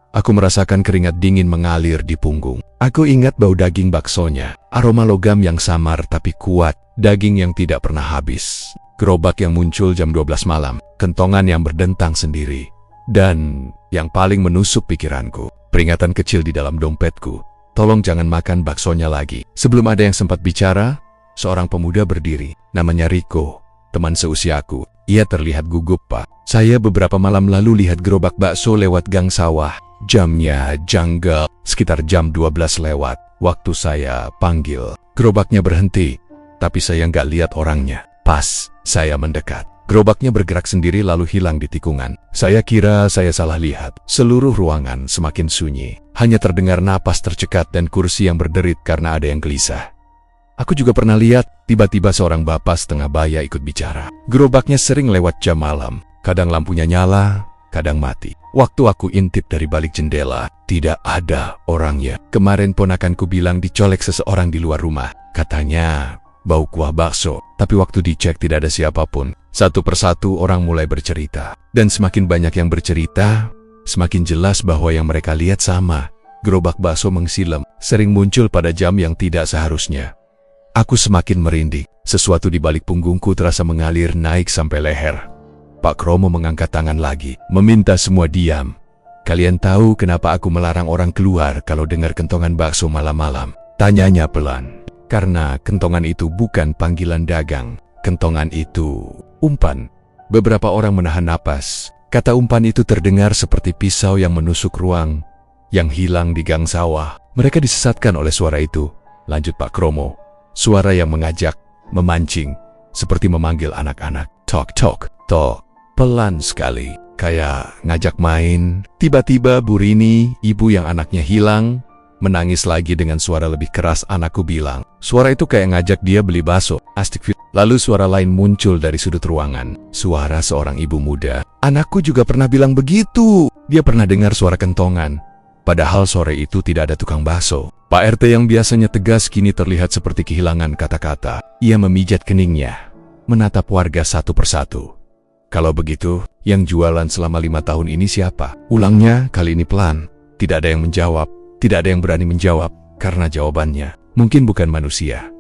Aku merasakan keringat dingin mengalir di punggung. Aku ingat bau daging baksonya, aroma logam yang samar tapi kuat, daging yang tidak pernah habis, gerobak yang muncul jam 12 malam, kentongan yang berdentang sendiri, dan yang paling menusuk pikiranku, peringatan kecil di dalam dompetku. Tolong jangan makan baksonya lagi. Sebelum ada yang sempat bicara, seorang pemuda berdiri, namanya Riko, teman seusiaku. Ia terlihat gugup, Pak. Saya beberapa malam lalu lihat gerobak bakso lewat gang sawah. Jamnya janggal, sekitar jam 12 lewat. Waktu saya panggil, gerobaknya berhenti, tapi saya nggak lihat orangnya. Pas saya mendekat, gerobaknya bergerak sendiri lalu hilang di tikungan. Saya kira saya salah lihat. Seluruh ruangan semakin sunyi. Hanya terdengar napas tercekat dan kursi yang berderit karena ada yang gelisah. Aku juga pernah lihat, tiba-tiba seorang bapak setengah baya ikut bicara. Gerobaknya sering lewat jam malam. Kadang lampunya nyala, kadang mati. Waktu aku intip dari balik jendela, tidak ada orangnya. Kemarin ponakanku bilang dicolek seseorang di luar rumah. Katanya bau kuah bakso. Tapi waktu dicek tidak ada siapapun. Satu persatu orang mulai bercerita. Dan semakin banyak yang bercerita, semakin jelas bahwa yang mereka lihat sama. Gerobak bakso Mang Silem sering muncul pada jam yang tidak seharusnya. Aku semakin merinding. Sesuatu di balik punggungku terasa mengalir naik sampai leher. Pak Kromo mengangkat tangan lagi, meminta semua diam. Kalian tahu kenapa aku melarang orang keluar kalau dengar kentongan bakso malam-malam? Tanyanya pelan. Karena kentongan itu bukan panggilan dagang. Kentongan itu umpan. Beberapa orang menahan napas. Kata umpan itu terdengar seperti pisau yang menusuk ruang, yang hilang di gang sawah. Mereka disesatkan oleh suara itu. Lanjut Pak Kromo. Suara yang mengajak, memancing, seperti memanggil anak-anak. Tok, tok, tok. Pelan sekali. Kayak ngajak main. Tiba-tiba Bu Rini, ibu yang anaknya hilang, menangis lagi dengan suara lebih keras. Anakku bilang, suara itu kayak ngajak dia beli bakso. Astik. Lalu suara lain muncul dari sudut ruangan. Suara seorang ibu muda. Anakku juga pernah bilang begitu. Dia pernah dengar suara kentongan. Padahal sore itu tidak ada tukang bakso. Pak RT yang biasanya tegas kini terlihat seperti kehilangan kata-kata. Ia memijat keningnya, menatap warga satu persatu. Kalau begitu, yang jualan selama 5 tahun ini siapa? Ulangnya kali ini pelan. Tidak ada yang menjawab. Tidak ada yang berani menjawab. Karena jawabannya mungkin bukan manusia.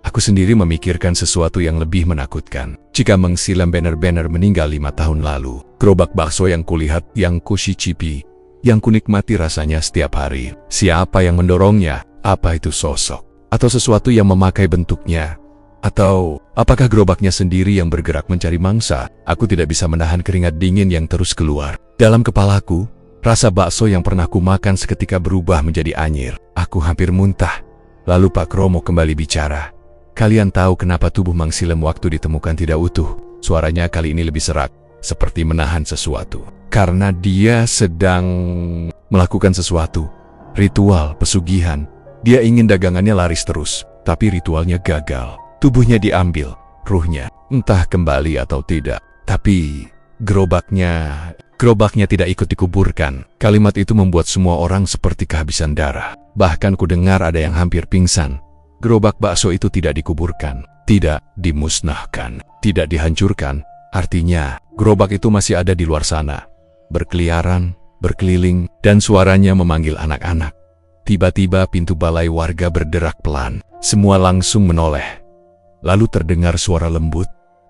Aku sendiri memikirkan sesuatu yang lebih menakutkan. Jika Meng Silam benar-benar meninggal 5 tahun lalu, gerobak bakso yang kulihat, yang kucicipi, yang kunikmati rasanya setiap hari, siapa yang mendorongnya? Apa itu sosok? Atau sesuatu yang memakai bentuknya? Atau apakah gerobaknya sendiri yang bergerak mencari mangsa? Aku tidak bisa menahan keringat dingin yang terus keluar. Dalam kepalaku, rasa bakso yang pernah kumakan seketika berubah menjadi anyir. Aku hampir muntah. Lalu Pak Kromo kembali bicara. Kalian tahu kenapa tubuh Mang Silem waktu ditemukan tidak utuh? Suaranya kali ini lebih serak, seperti menahan sesuatu. Karena dia sedang melakukan sesuatu. Ritual, pesugihan. Dia ingin dagangannya laris terus, tapi ritualnya gagal. Tubuhnya diambil, ruhnya, entah kembali atau tidak. Tapi gerobaknya tidak ikut dikuburkan. Kalimat itu membuat semua orang seperti kehabisan darah. Bahkan ku dengar ada yang hampir pingsan. Gerobak bakso itu tidak dikuburkan, tidak dimusnahkan, tidak dihancurkan. Artinya, gerobak itu masih ada di luar sana. Berkeliaran, berkeliling, dan suaranya memanggil anak-anak. Tiba-tiba pintu balai warga berderak pelan. Semua langsung menoleh. Lalu terdengar suara lembut,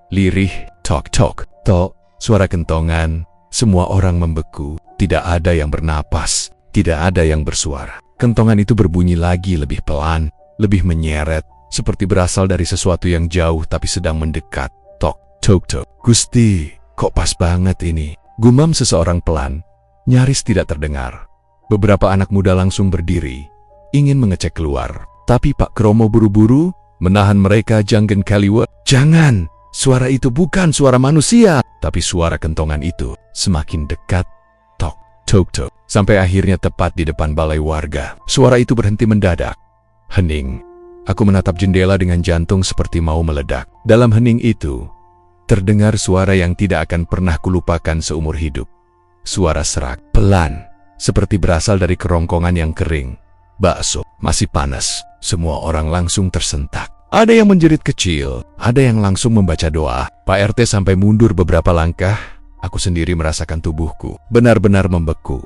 lirih, tok tok, tok, suara kentongan. Semua orang membeku, tidak ada yang bernapas, tidak ada yang bersuara. Kentongan itu berbunyi lagi lebih pelan, lebih menyeret, seperti berasal dari sesuatu yang jauh tapi sedang mendekat. Tok, tok, tok. Gusti, kok pas banget ini? Gumam seseorang pelan, nyaris tidak terdengar. Beberapa anak muda langsung berdiri, ingin mengecek keluar. Tapi Pak Kromo buru-buru menahan mereka. Jangan kaliwat. Jangan, suara itu bukan suara manusia. Tapi suara kentongan itu semakin dekat. Tok, tok, tok. Sampai akhirnya tepat di depan balai warga. Suara itu berhenti mendadak. Hening. Aku menatap jendela dengan jantung seperti mau meledak. Dalam hening itu, terdengar suara yang tidak akan pernah kulupakan seumur hidup. Suara serak, pelan, seperti berasal dari kerongkongan yang kering. Bakso masih panas. Semua orang langsung tersentak. Ada yang menjerit kecil, ada yang langsung membaca doa. Pak RT sampai mundur beberapa langkah. Aku sendiri merasakan tubuhku benar-benar membeku.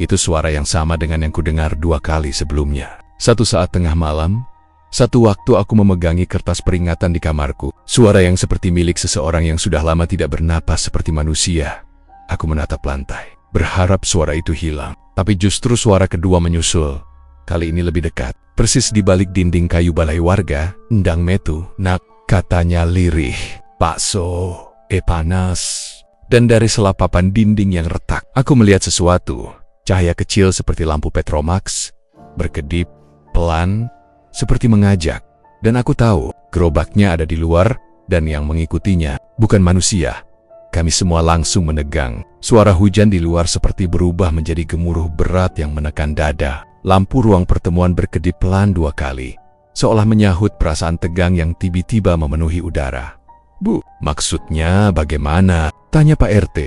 Itu suara yang sama dengan yang kudengar 2 kali sebelumnya. Satu saat tengah malam, satu waktu aku memegangi kertas peringatan di kamarku. Suara yang seperti milik seseorang yang sudah lama tidak bernapas seperti manusia. Aku menatap lantai, berharap suara itu hilang. Tapi justru suara kedua menyusul. Kali ini lebih dekat. Persis di balik dinding kayu balai warga. Endang metu, nak, katanya lirih. Bakso, panas. Dan dari sela papan dinding yang retak, aku melihat sesuatu. Cahaya kecil seperti lampu Petromax, berkedip, pelan, seperti mengajak. Dan aku tahu, gerobaknya ada di luar, dan yang mengikutinya bukan manusia. Kami semua langsung menegang. Suara hujan di luar seperti berubah menjadi gemuruh berat yang menekan dada. Lampu ruang pertemuan berkedip pelan 2 kali, seolah menyahut perasaan tegang yang tiba-tiba memenuhi udara. Bu, maksudnya bagaimana? Tanya Pak RT.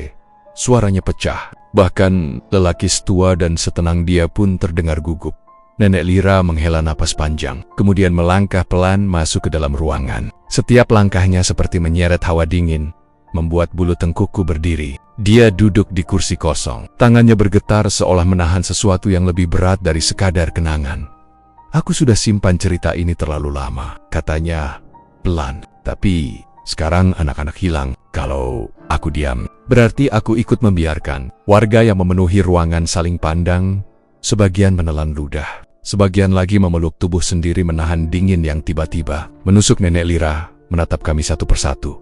Suaranya pecah. Bahkan lelaki setua dan setenang dia pun terdengar gugup. Nenek Lira menghela napas panjang, kemudian melangkah pelan masuk ke dalam ruangan. Setiap langkahnya seperti menyeret hawa dingin, membuat bulu tengkukku berdiri. Dia duduk di kursi kosong. Tangannya bergetar seolah menahan sesuatu yang lebih berat dari sekadar kenangan. Aku sudah simpan cerita ini terlalu lama, katanya pelan. Tapi sekarang anak-anak hilang. Kalau Aku diam. Berarti aku ikut membiarkan. Warga yang memenuhi ruangan saling pandang, sebagian menelan ludah. Sebagian lagi memeluk tubuh sendiri menahan dingin yang tiba-tiba menusuk. Nenek Lira menatap kami satu persatu.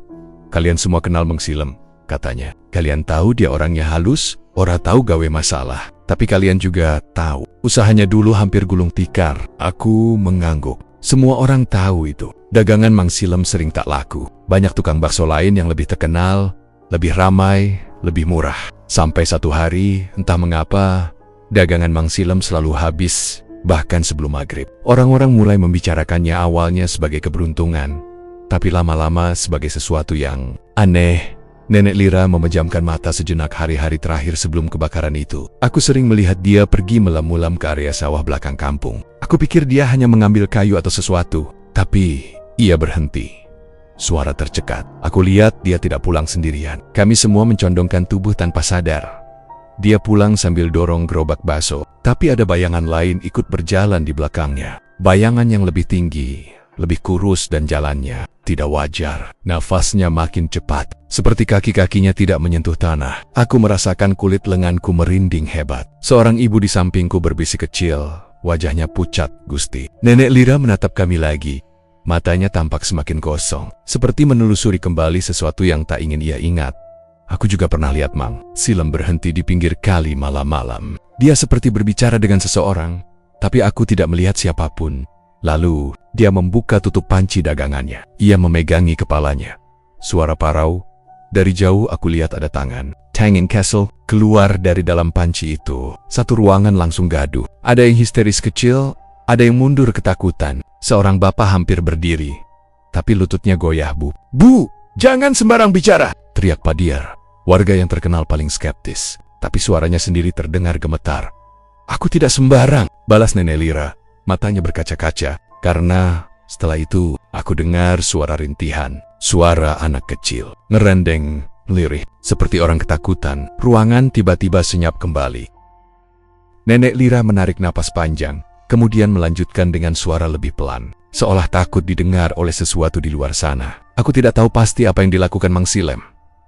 Kalian semua kenal Mang Silem, katanya. Kalian tahu dia orangnya halus, ora tahu gawe masalah. Tapi kalian juga tahu, usahanya dulu hampir gulung tikar. Aku mengangguk. Semua orang tahu itu. Dagangan Mang Silem sering tak laku. Banyak tukang bakso lain yang lebih terkenal, lebih ramai, lebih murah. Sampai satu hari, entah mengapa, dagangan Mang Silem selalu habis. Bahkan sebelum maghrib, orang-orang mulai membicarakannya awalnya sebagai keberuntungan, tapi lama-lama sebagai sesuatu yang aneh. Nenek Lira memejamkan mata sejenak. Hari-hari terakhir sebelum kebakaran itu, aku sering melihat dia pergi melam-mulam ke area sawah belakang kampung. Aku pikir dia hanya mengambil kayu atau sesuatu, tapi ia berhenti. Suara tercekat. Aku lihat dia tidak pulang sendirian. Kami semua mencondongkan tubuh tanpa sadar. Dia pulang sambil dorong gerobak bakso, tapi ada bayangan lain ikut berjalan di belakangnya. Bayangan yang lebih tinggi, lebih kurus dan jalannya tidak wajar. Nafasnya makin cepat, seperti kaki-kakinya tidak menyentuh tanah. Aku merasakan kulit lenganku merinding hebat. Seorang ibu di sampingku berbisik kecil, wajahnya pucat, "Gusti." Nenek Lira menatap kami lagi. Matanya tampak semakin kosong, seperti menelusuri kembali sesuatu yang tak ingin ia ingat. Aku juga pernah lihat Mang Silem berhenti di pinggir kali malam-malam. Dia seperti berbicara dengan seseorang, tapi aku tidak melihat siapapun. Lalu, dia membuka tutup panci dagangannya. Ia memegangi kepalanya. Suara parau. Dari jauh aku lihat ada tangan. Tangin Castle keluar dari dalam panci itu. Satu ruangan langsung gaduh. Ada yang histeris kecil, ada yang mundur ketakutan. Seorang bapak hampir berdiri, tapi lututnya goyah. Bu, jangan sembarang bicara!" teriak Padiar, warga yang terkenal paling skeptis. Tapi suaranya sendiri terdengar gemetar. "Aku tidak sembarang," balas Nenek Lira. Matanya berkaca-kaca, karena setelah itu aku dengar suara rintihan. Suara anak kecil, ngerendeng, lirih, seperti orang ketakutan. Ruangan tiba-tiba senyap kembali. Nenek Lira menarik napas panjang, kemudian melanjutkan dengan suara lebih pelan, seolah takut didengar oleh sesuatu di luar sana. Aku tidak tahu pasti apa yang dilakukan Mang Silem,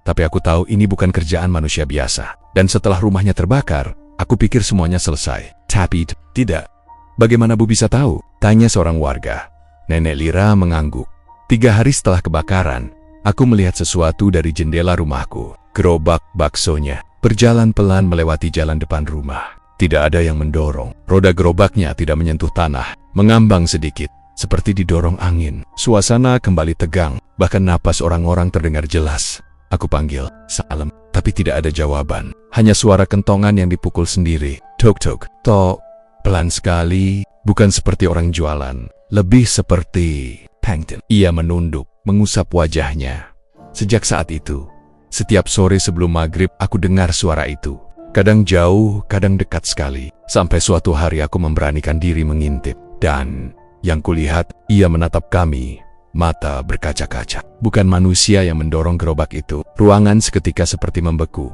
tapi aku tahu ini bukan kerjaan manusia biasa. Dan setelah rumahnya terbakar, aku pikir semuanya selesai. Tapi tidak. "Bagaimana Bu bisa tahu?" tanya seorang warga. Nenek Lira mengangguk. 3 hari setelah kebakaran, aku melihat sesuatu dari jendela rumahku. Gerobak baksonya berjalan pelan melewati jalan depan rumah. Tidak ada yang mendorong. Roda gerobaknya tidak menyentuh tanah, mengambang sedikit, seperti didorong angin. Suasana kembali tegang, bahkan napas orang-orang terdengar jelas. Aku panggil, "Salam," tapi tidak ada jawaban. Hanya suara kentongan yang dipukul sendiri. Tok-tok, tok. Pelan sekali, bukan seperti orang jualan. Lebih seperti Pangton. Ia menunduk, mengusap wajahnya. Sejak saat itu, setiap sore sebelum maghrib aku dengar suara itu. Kadang jauh, kadang dekat sekali. Sampai suatu hari aku memberanikan diri mengintip. Dan yang kulihat, ia menatap kami. Mata berkaca-kaca. Bukan manusia yang mendorong gerobak itu. Ruangan seketika seperti membeku.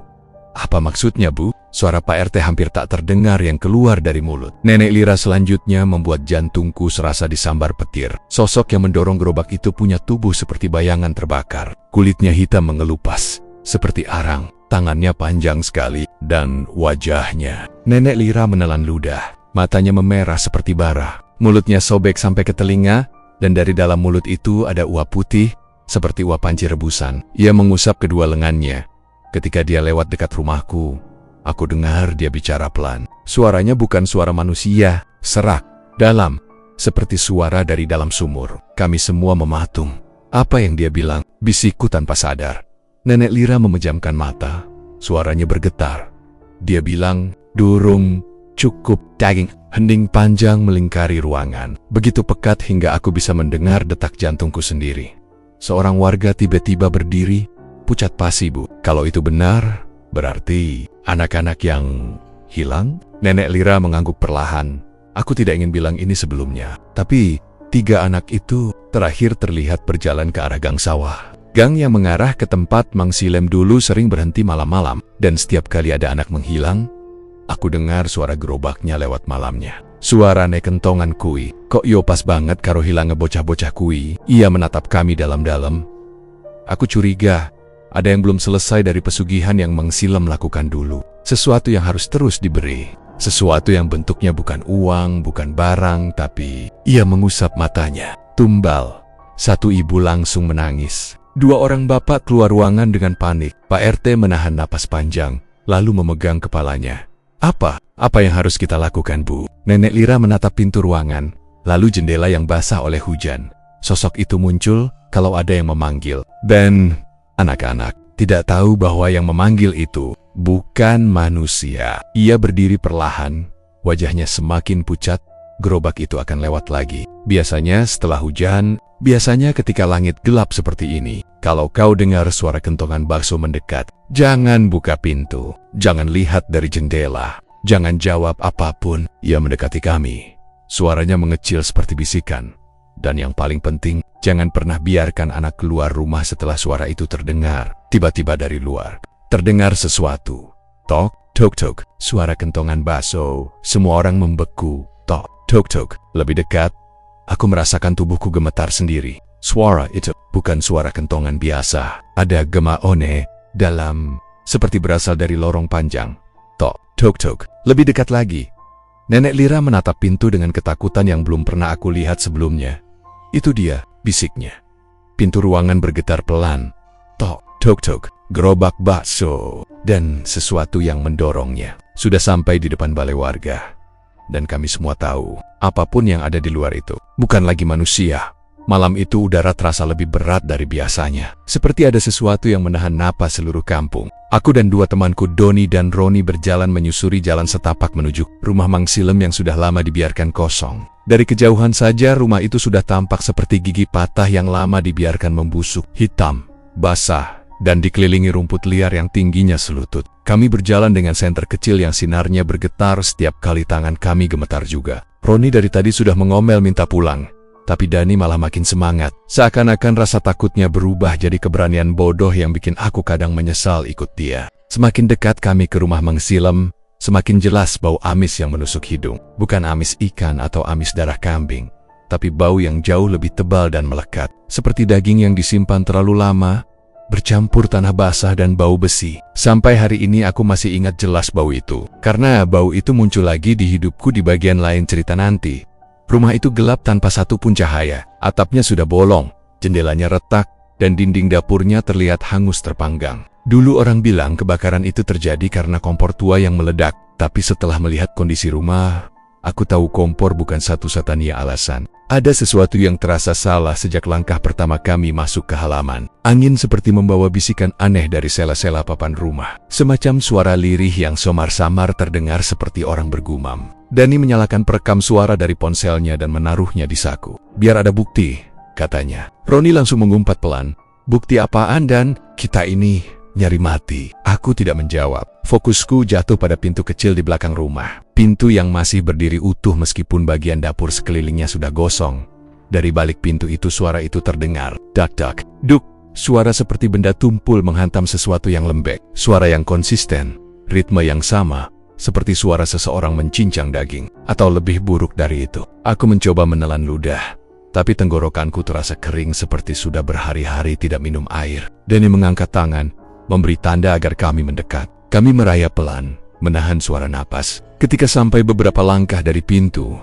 "Apa maksudnya, Bu?" Suara Pak RT hampir tak terdengar yang keluar dari mulut. Nenek Lira selanjutnya membuat jantungku serasa disambar petir. Sosok yang mendorong gerobak itu punya tubuh seperti bayangan terbakar. Kulitnya hitam mengelupas, seperti arang. Tangannya panjang sekali, dan wajahnya. Nenek Lira menelan ludah. Matanya memerah seperti bara. Mulutnya sobek sampai ke telinga, dan dari dalam mulut itu ada uap putih, seperti uap panci rebusan. Ia mengusap kedua lengannya. Ketika dia lewat dekat rumahku, aku dengar dia bicara pelan. Suaranya bukan suara manusia, serak, dalam, seperti suara dari dalam sumur. Kami semua mematung. "Apa yang dia bilang?" bisikku tanpa sadar. Nenek Lira memejamkan mata, suaranya bergetar. Dia bilang, "Durung cukup daging." Hening panjang melingkari ruangan, begitu pekat hingga aku bisa mendengar detak jantungku sendiri. Seorang warga tiba-tiba berdiri, pucat pasi, "Bu, kalau itu benar, berarti anak-anak yang hilang?" Nenek Lira mengangguk perlahan. Aku tidak ingin bilang ini sebelumnya, tapi 3 anak itu terakhir terlihat berjalan ke arah gang sawah. Gang yang mengarah ke tempat Mang Silem dulu sering berhenti malam-malam, dan setiap kali ada anak menghilang, aku dengar suara gerobaknya lewat malamnya. Suarane kentongan kui, "Kok yo pas banget karo hilangnya bocah-bocah kui." Ia menatap kami dalam-dalam. Aku curiga, Ada yang belum selesai dari pesugihan yang Mang Silem lakukan dulu. Sesuatu yang harus terus diberi. Sesuatu yang bentuknya bukan uang, bukan barang, tapi ia mengusap matanya. Tumbal. Satu ibu langsung menangis. Dua orang bapak keluar ruangan dengan panik. Pak RT menahan napas panjang, lalu memegang kepalanya. Apa yang harus kita lakukan, Bu? Nenek Lira menatap pintu ruangan, lalu jendela yang basah oleh hujan. Sosok itu muncul kalau ada yang memanggil. Dan anak-anak tidak tahu bahwa yang memanggil itu bukan manusia. Ia berdiri perlahan, wajahnya semakin pucat. Gerobak itu akan lewat lagi. Biasanya setelah hujan, biasanya ketika langit gelap seperti ini, kalau kau dengar suara kentongan bakso mendekat, jangan buka pintu, jangan lihat dari jendela, jangan jawab apapun. Ia mendekati kami. Suaranya mengecil seperti bisikan. Dan yang paling penting, jangan pernah biarkan anak keluar rumah setelah suara itu terdengar. Tiba-tiba dari luar, terdengar sesuatu. Tok, tok, tok. Suara kentongan bakso. Semua orang membeku. Tok, tok, tok. Lebih dekat, aku merasakan tubuhku gemetar sendiri. Suara itu bukan suara kentongan biasa. Ada gema one dalam, seperti berasal dari lorong panjang. Tok, tok, tok. Lebih dekat lagi. Nenek Lira menatap pintu dengan ketakutan yang belum pernah aku lihat sebelumnya. Itu dia, bisiknya. Pintu ruangan bergetar pelan. Tok, tok, tok. Gerobak bakso. Dan sesuatu yang mendorongnya. Sudah sampai di depan balai warga. Dan kami semua tahu, apapun yang ada di luar itu bukan lagi manusia. Malam itu udara terasa lebih berat dari biasanya. Seperti ada sesuatu yang menahan napas seluruh kampung. Aku dan dua temanku Doni dan Roni berjalan menyusuri jalan setapak menuju rumah Mang Silem yang sudah lama dibiarkan kosong. Dari kejauhan saja rumah itu sudah tampak seperti gigi patah yang lama dibiarkan membusuk. Hitam, basah, dan dikelilingi rumput liar yang tingginya selutut. Kami berjalan dengan senter kecil yang sinarnya bergetar setiap kali tangan kami gemetar juga. Roni dari tadi sudah mengomel minta pulang. Tapi Dani malah makin semangat. Seakan-akan rasa takutnya berubah jadi keberanian bodoh yang bikin aku kadang menyesal ikut dia. Semakin dekat kami ke rumah Mang Silem, semakin jelas bau amis yang menusuk hidung. Bukan amis ikan atau amis darah kambing, tapi bau yang jauh lebih tebal dan melekat. Seperti daging yang disimpan terlalu lama, bercampur tanah basah dan bau besi. Sampai hari ini aku masih ingat jelas bau itu. Karena bau itu muncul lagi di hidupku di bagian lain cerita nanti. Rumah itu gelap tanpa satupun cahaya. Atapnya sudah bolong, jendelanya retak, dan dinding dapurnya terlihat hangus terpanggang. Dulu orang bilang kebakaran itu terjadi karena kompor tua yang meledak. Tapi setelah melihat kondisi rumah, aku tahu kompor bukan satu-satunya alasan. Ada sesuatu yang terasa salah sejak langkah pertama kami masuk ke halaman. Angin seperti membawa bisikan aneh dari sela-sela papan rumah. Semacam suara lirih yang samar-samar terdengar seperti orang bergumam. Dani menyalakan perekam suara dari ponselnya dan menaruhnya di saku. Biar ada bukti, katanya. Roni langsung mengumpat pelan. Bukti apaan dan kita ini nyari mati? Aku tidak menjawab. Fokusku jatuh pada pintu kecil di belakang rumah. Pintu yang masih berdiri utuh meskipun bagian dapur sekelilingnya sudah gosong. Dari balik pintu itu suara itu terdengar. Dak dak, duk. Suara seperti benda tumpul menghantam sesuatu yang lembek. Suara yang konsisten, ritme yang sama. Seperti suara seseorang mencincang daging. Atau lebih buruk dari itu. Aku mencoba menelan ludah. Tapi tenggorokanku terasa kering seperti sudah berhari-hari tidak minum air. Dani mengangkat tangan, memberi tanda agar kami mendekat. Kami merayap pelan, menahan suara napas. Ketika sampai beberapa langkah dari pintu,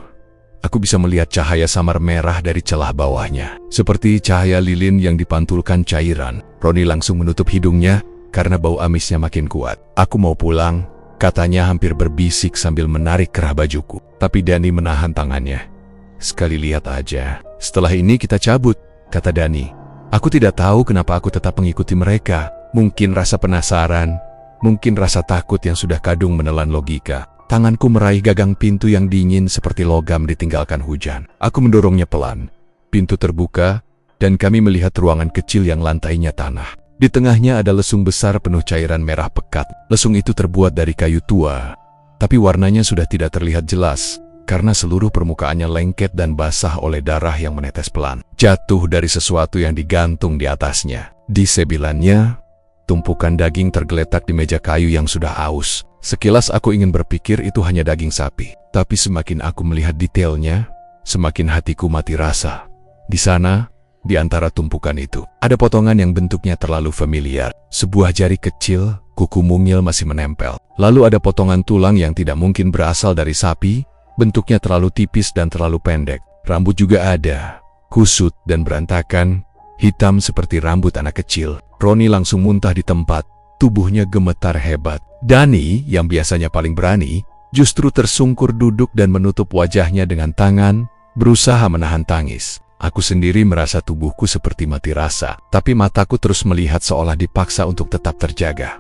aku bisa melihat cahaya samar merah dari celah bawahnya. Seperti cahaya lilin yang dipantulkan cairan. Roni langsung menutup hidungnya karena bau amisnya makin kuat. Aku mau pulang, katanya hampir berbisik sambil menarik kerah bajuku. Tapi Dani menahan tangannya. Sekali lihat aja. Setelah ini kita cabut, kata Dani. Aku tidak tahu kenapa aku tetap mengikuti mereka. Mungkin rasa penasaran, mungkin rasa takut yang sudah kadung menelan logika. Tanganku meraih gagang pintu yang dingin seperti logam ditinggalkan hujan. Aku mendorongnya pelan. Pintu terbuka, dan kami melihat ruangan kecil yang lantainya tanah. Di tengahnya ada lesung besar penuh cairan merah pekat. Lesung itu terbuat dari kayu tua, tapi warnanya sudah tidak terlihat jelas, karena seluruh permukaannya lengket dan basah oleh darah yang menetes pelan. Jatuh dari sesuatu yang digantung di atasnya. Di sebilannya, tumpukan daging tergeletak di meja kayu yang sudah aus. Sekilas aku ingin berpikir itu hanya daging sapi. Tapi semakin aku melihat detailnya, semakin hatiku mati rasa. Di sana, di antara tumpukan itu, ada potongan yang bentuknya terlalu familiar. Sebuah jari kecil, kuku mungil masih menempel. Lalu ada potongan tulang yang tidak mungkin berasal dari sapi, bentuknya terlalu tipis dan terlalu pendek. Rambut juga ada, kusut dan berantakan, hitam seperti rambut anak kecil. Roni langsung muntah di tempat, tubuhnya gemetar hebat. Dani, yang biasanya paling berani, justru tersungkur duduk dan menutup wajahnya dengan tangan, berusaha menahan tangis. Aku sendiri merasa tubuhku seperti mati rasa, tapi mataku terus melihat seolah dipaksa untuk tetap terjaga.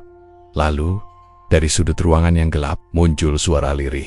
Lalu, dari sudut ruangan yang gelap, muncul suara lirih.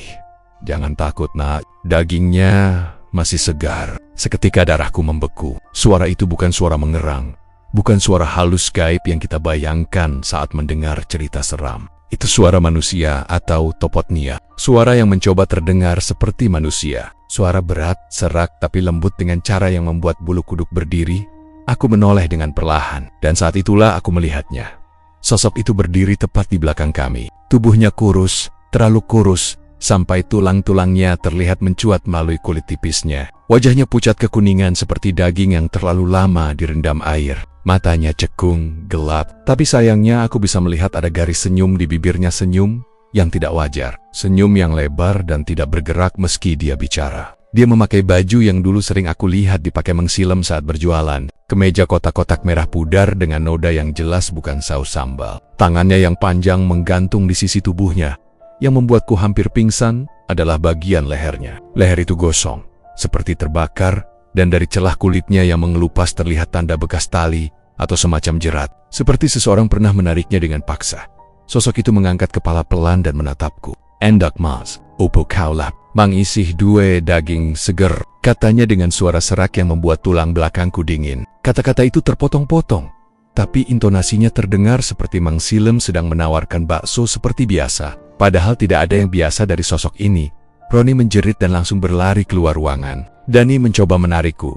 "Jangan takut, nak. Dagingnya masih segar." Seketika darahku membeku. Suara itu bukan suara mengerang, bukan suara halus gaib yang kita bayangkan saat mendengar cerita seram. Itu suara manusia atau topotnia. Suara yang mencoba terdengar seperti manusia. Suara berat, serak, tapi lembut dengan cara yang membuat bulu kuduk berdiri. Aku menoleh dengan perlahan, dan saat itulah aku melihatnya. Sosok itu berdiri tepat di belakang kami. Tubuhnya kurus, terlalu kurus, sampai tulang-tulangnya terlihat mencuat melalui kulit tipisnya. Wajahnya pucat kekuningan seperti daging yang terlalu lama direndam air. Matanya cekung, gelap, tapi sayangnya aku bisa melihat ada garis senyum di bibirnya, senyum yang tidak wajar. Senyum yang lebar dan tidak bergerak meski dia bicara. Dia memakai baju yang dulu sering aku lihat dipakai mengsilem saat berjualan. Kemeja kotak-kotak merah pudar dengan noda yang jelas bukan saus sambal. Tangannya yang panjang menggantung di sisi tubuhnya. Yang membuatku hampir pingsan adalah bagian lehernya. Leher itu gosong, seperti terbakar, dan dari celah kulitnya yang mengelupas terlihat tanda bekas tali atau semacam jerat. Seperti seseorang pernah menariknya dengan paksa. Sosok itu mengangkat kepala pelan dan menatapku. "Endak mas, opo kaulah, mangisih due daging seger," katanya dengan suara serak yang membuat tulang belakangku dingin. Kata-kata itu terpotong-potong, tapi intonasinya terdengar seperti Mang Silem sedang menawarkan bakso seperti biasa. Padahal tidak ada yang biasa dari sosok ini. Roni menjerit dan langsung berlari keluar ruangan. Dani mencoba menarikku,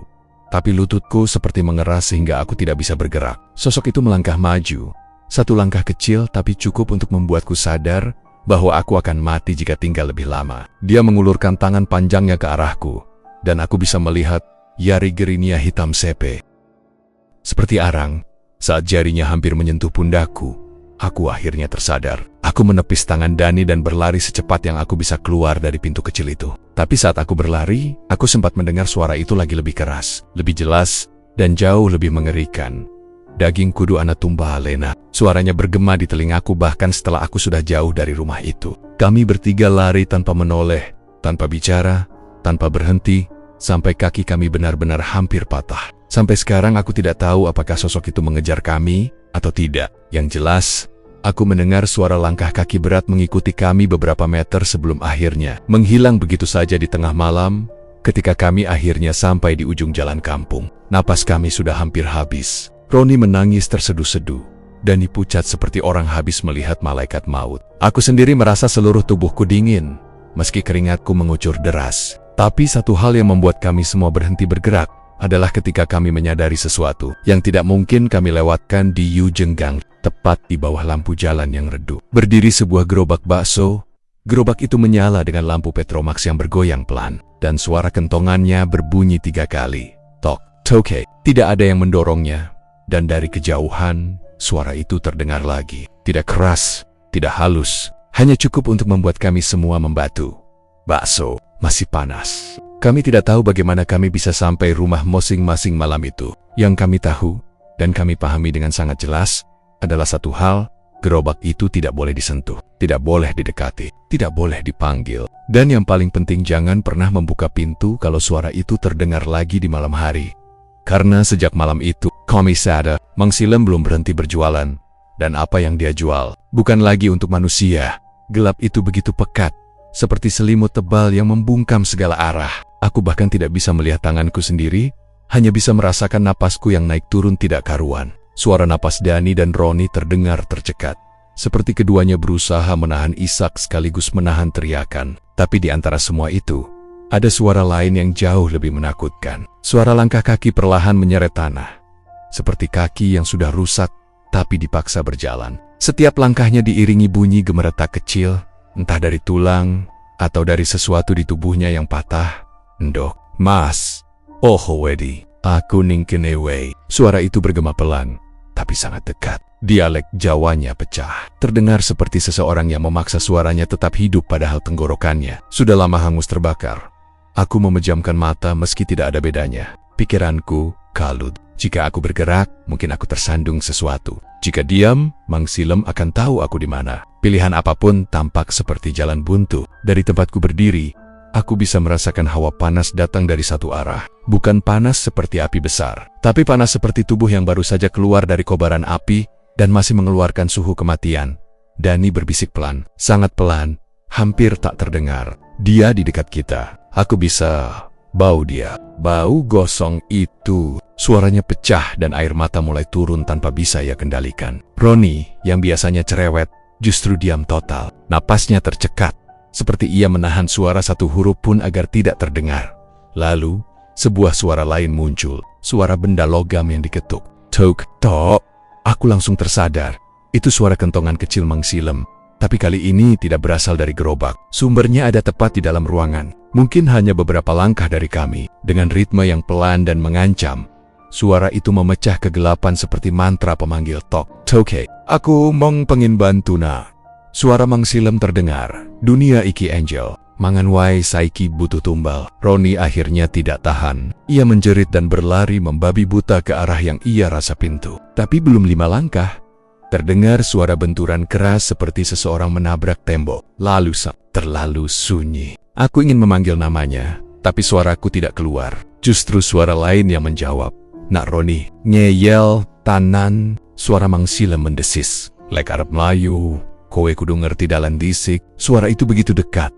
tapi lututku seperti mengeras sehingga aku tidak bisa bergerak. Sosok itu melangkah maju. Satu langkah kecil tapi cukup untuk membuatku sadar bahwa aku akan mati jika tinggal lebih lama. Dia mengulurkan tangan panjangnya ke arahku, dan aku bisa melihat jari gerinya hitam sepe. Seperti arang, saat jarinya hampir menyentuh pundakku, aku akhirnya tersadar. Aku menepis tangan Dani dan berlari secepat yang aku bisa keluar dari pintu kecil itu. Tapi saat aku berlari, aku sempat mendengar suara itu lagi lebih keras, lebih jelas, dan jauh lebih mengerikan. "Daging kudu ana tumbah Lena." Suaranya bergema di telingaku bahkan setelah aku sudah jauh dari rumah itu. Kami bertiga lari tanpa menoleh, tanpa bicara, tanpa berhenti, sampai kaki kami benar-benar hampir patah. Sampai sekarang aku tidak tahu apakah sosok itu mengejar kami atau tidak. Yang jelas, aku mendengar suara langkah kaki berat mengikuti kami beberapa meter sebelum akhirnya menghilang begitu saja di tengah malam ketika kami akhirnya sampai di ujung jalan kampung. Napas kami sudah hampir habis. Roni menangis terseduh-seduh, dan dipucat seperti orang habis melihat malaikat maut. Aku sendiri merasa seluruh tubuhku dingin, meski keringatku mengucur deras. Tapi satu hal yang membuat kami semua berhenti bergerak adalah ketika kami menyadari sesuatu yang tidak mungkin kami lewatkan di Yujenggang, tepat di bawah lampu jalan yang redup. Berdiri sebuah gerobak bakso. Gerobak itu menyala dengan lampu Petromax yang bergoyang pelan, dan suara kentongannya berbunyi 3 kali. Tok, toke. Tidak ada yang mendorongnya. Dan dari kejauhan, suara itu terdengar lagi. Tidak keras, tidak halus, hanya cukup untuk membuat kami semua membatu. Bakso masih panas. Kami tidak tahu bagaimana kami bisa sampai rumah masing-masing malam itu. Yang kami tahu, dan kami pahami dengan sangat jelas, adalah satu hal: gerobak itu tidak boleh disentuh, tidak boleh didekati, tidak boleh dipanggil. Dan yang paling penting, jangan pernah membuka pintu kalau suara itu terdengar lagi di malam hari. Karena sejak malam itu, kami sadar, Mang Silem belum berhenti berjualan. Dan apa yang dia jual, bukan lagi untuk manusia. Gelap itu begitu pekat, seperti selimut tebal yang membungkam segala arah. Aku bahkan tidak bisa melihat tanganku sendiri, hanya bisa merasakan napasku yang naik turun tidak karuan. Suara napas Dani dan Roni terdengar tercekat, seperti keduanya berusaha menahan isak sekaligus menahan teriakan. Tapi di antara semua itu, ada suara lain yang jauh lebih menakutkan. Suara langkah kaki perlahan menyeret tanah, seperti kaki yang sudah rusak tapi dipaksa berjalan. Setiap langkahnya diiringi bunyi gemeretak kecil, entah dari tulang atau dari sesuatu di tubuhnya yang patah. "Ndok, mas, oh wedi, aku ningkenewe." Suara itu bergema pelan, tapi sangat dekat. Dialek Jawanya pecah, terdengar seperti seseorang yang memaksa suaranya tetap hidup padahal tenggorokannya sudah lama hangus terbakar. Aku memejamkan mata meski tidak ada bedanya. Pikiranku kalut. Jika aku bergerak, mungkin aku tersandung sesuatu. Jika diam, Mang Silem akan tahu aku di mana. Pilihan apapun tampak seperti jalan buntu. Dari tempatku berdiri, aku bisa merasakan hawa panas datang dari satu arah. Bukan panas seperti api besar, tapi panas seperti tubuh yang baru saja keluar dari kobaran api dan masih mengeluarkan suhu kematian. Dani berbisik pelan, sangat pelan, hampir tak terdengar. Dia di dekat kita. Aku bisa bau dia. Bau gosong itu. Suaranya pecah dan air mata mulai turun tanpa bisa ia kendalikan. Roni, yang biasanya cerewet, justru diam total. Napasnya tercekat, seperti ia menahan suara satu huruf pun agar tidak terdengar. Lalu, sebuah suara lain muncul. Suara benda logam yang diketuk. Tok, tok. Aku langsung tersadar. Itu suara kentongan kecil Mang Silem. Tapi kali ini tidak berasal dari gerobak. Sumbernya ada tepat di dalam ruangan. Mungkin hanya beberapa langkah dari kami. Dengan ritme yang pelan dan mengancam, suara itu memecah kegelapan seperti mantra pemanggil tok. Toke, aku mong pengin bantu na. Suara Mang Silem terdengar. Dunia iki angel. Mangan wai saiki butuh tumbal. Roni akhirnya tidak tahan. Ia menjerit dan berlari membabi buta ke arah yang ia rasa pintu. Tapi belum 5 langkah, terdengar suara benturan keras seperti seseorang menabrak tembok. Lalu terlalu sunyi. Aku ingin memanggil namanya, tapi suaraku tidak keluar. Justru suara lain yang menjawab. Nak Roni, ngeyel, tanan. Suara Mang Silem mendesis. Lek Arab Melayu, kowe kudu ngerti dalan disik. Suara itu begitu dekat.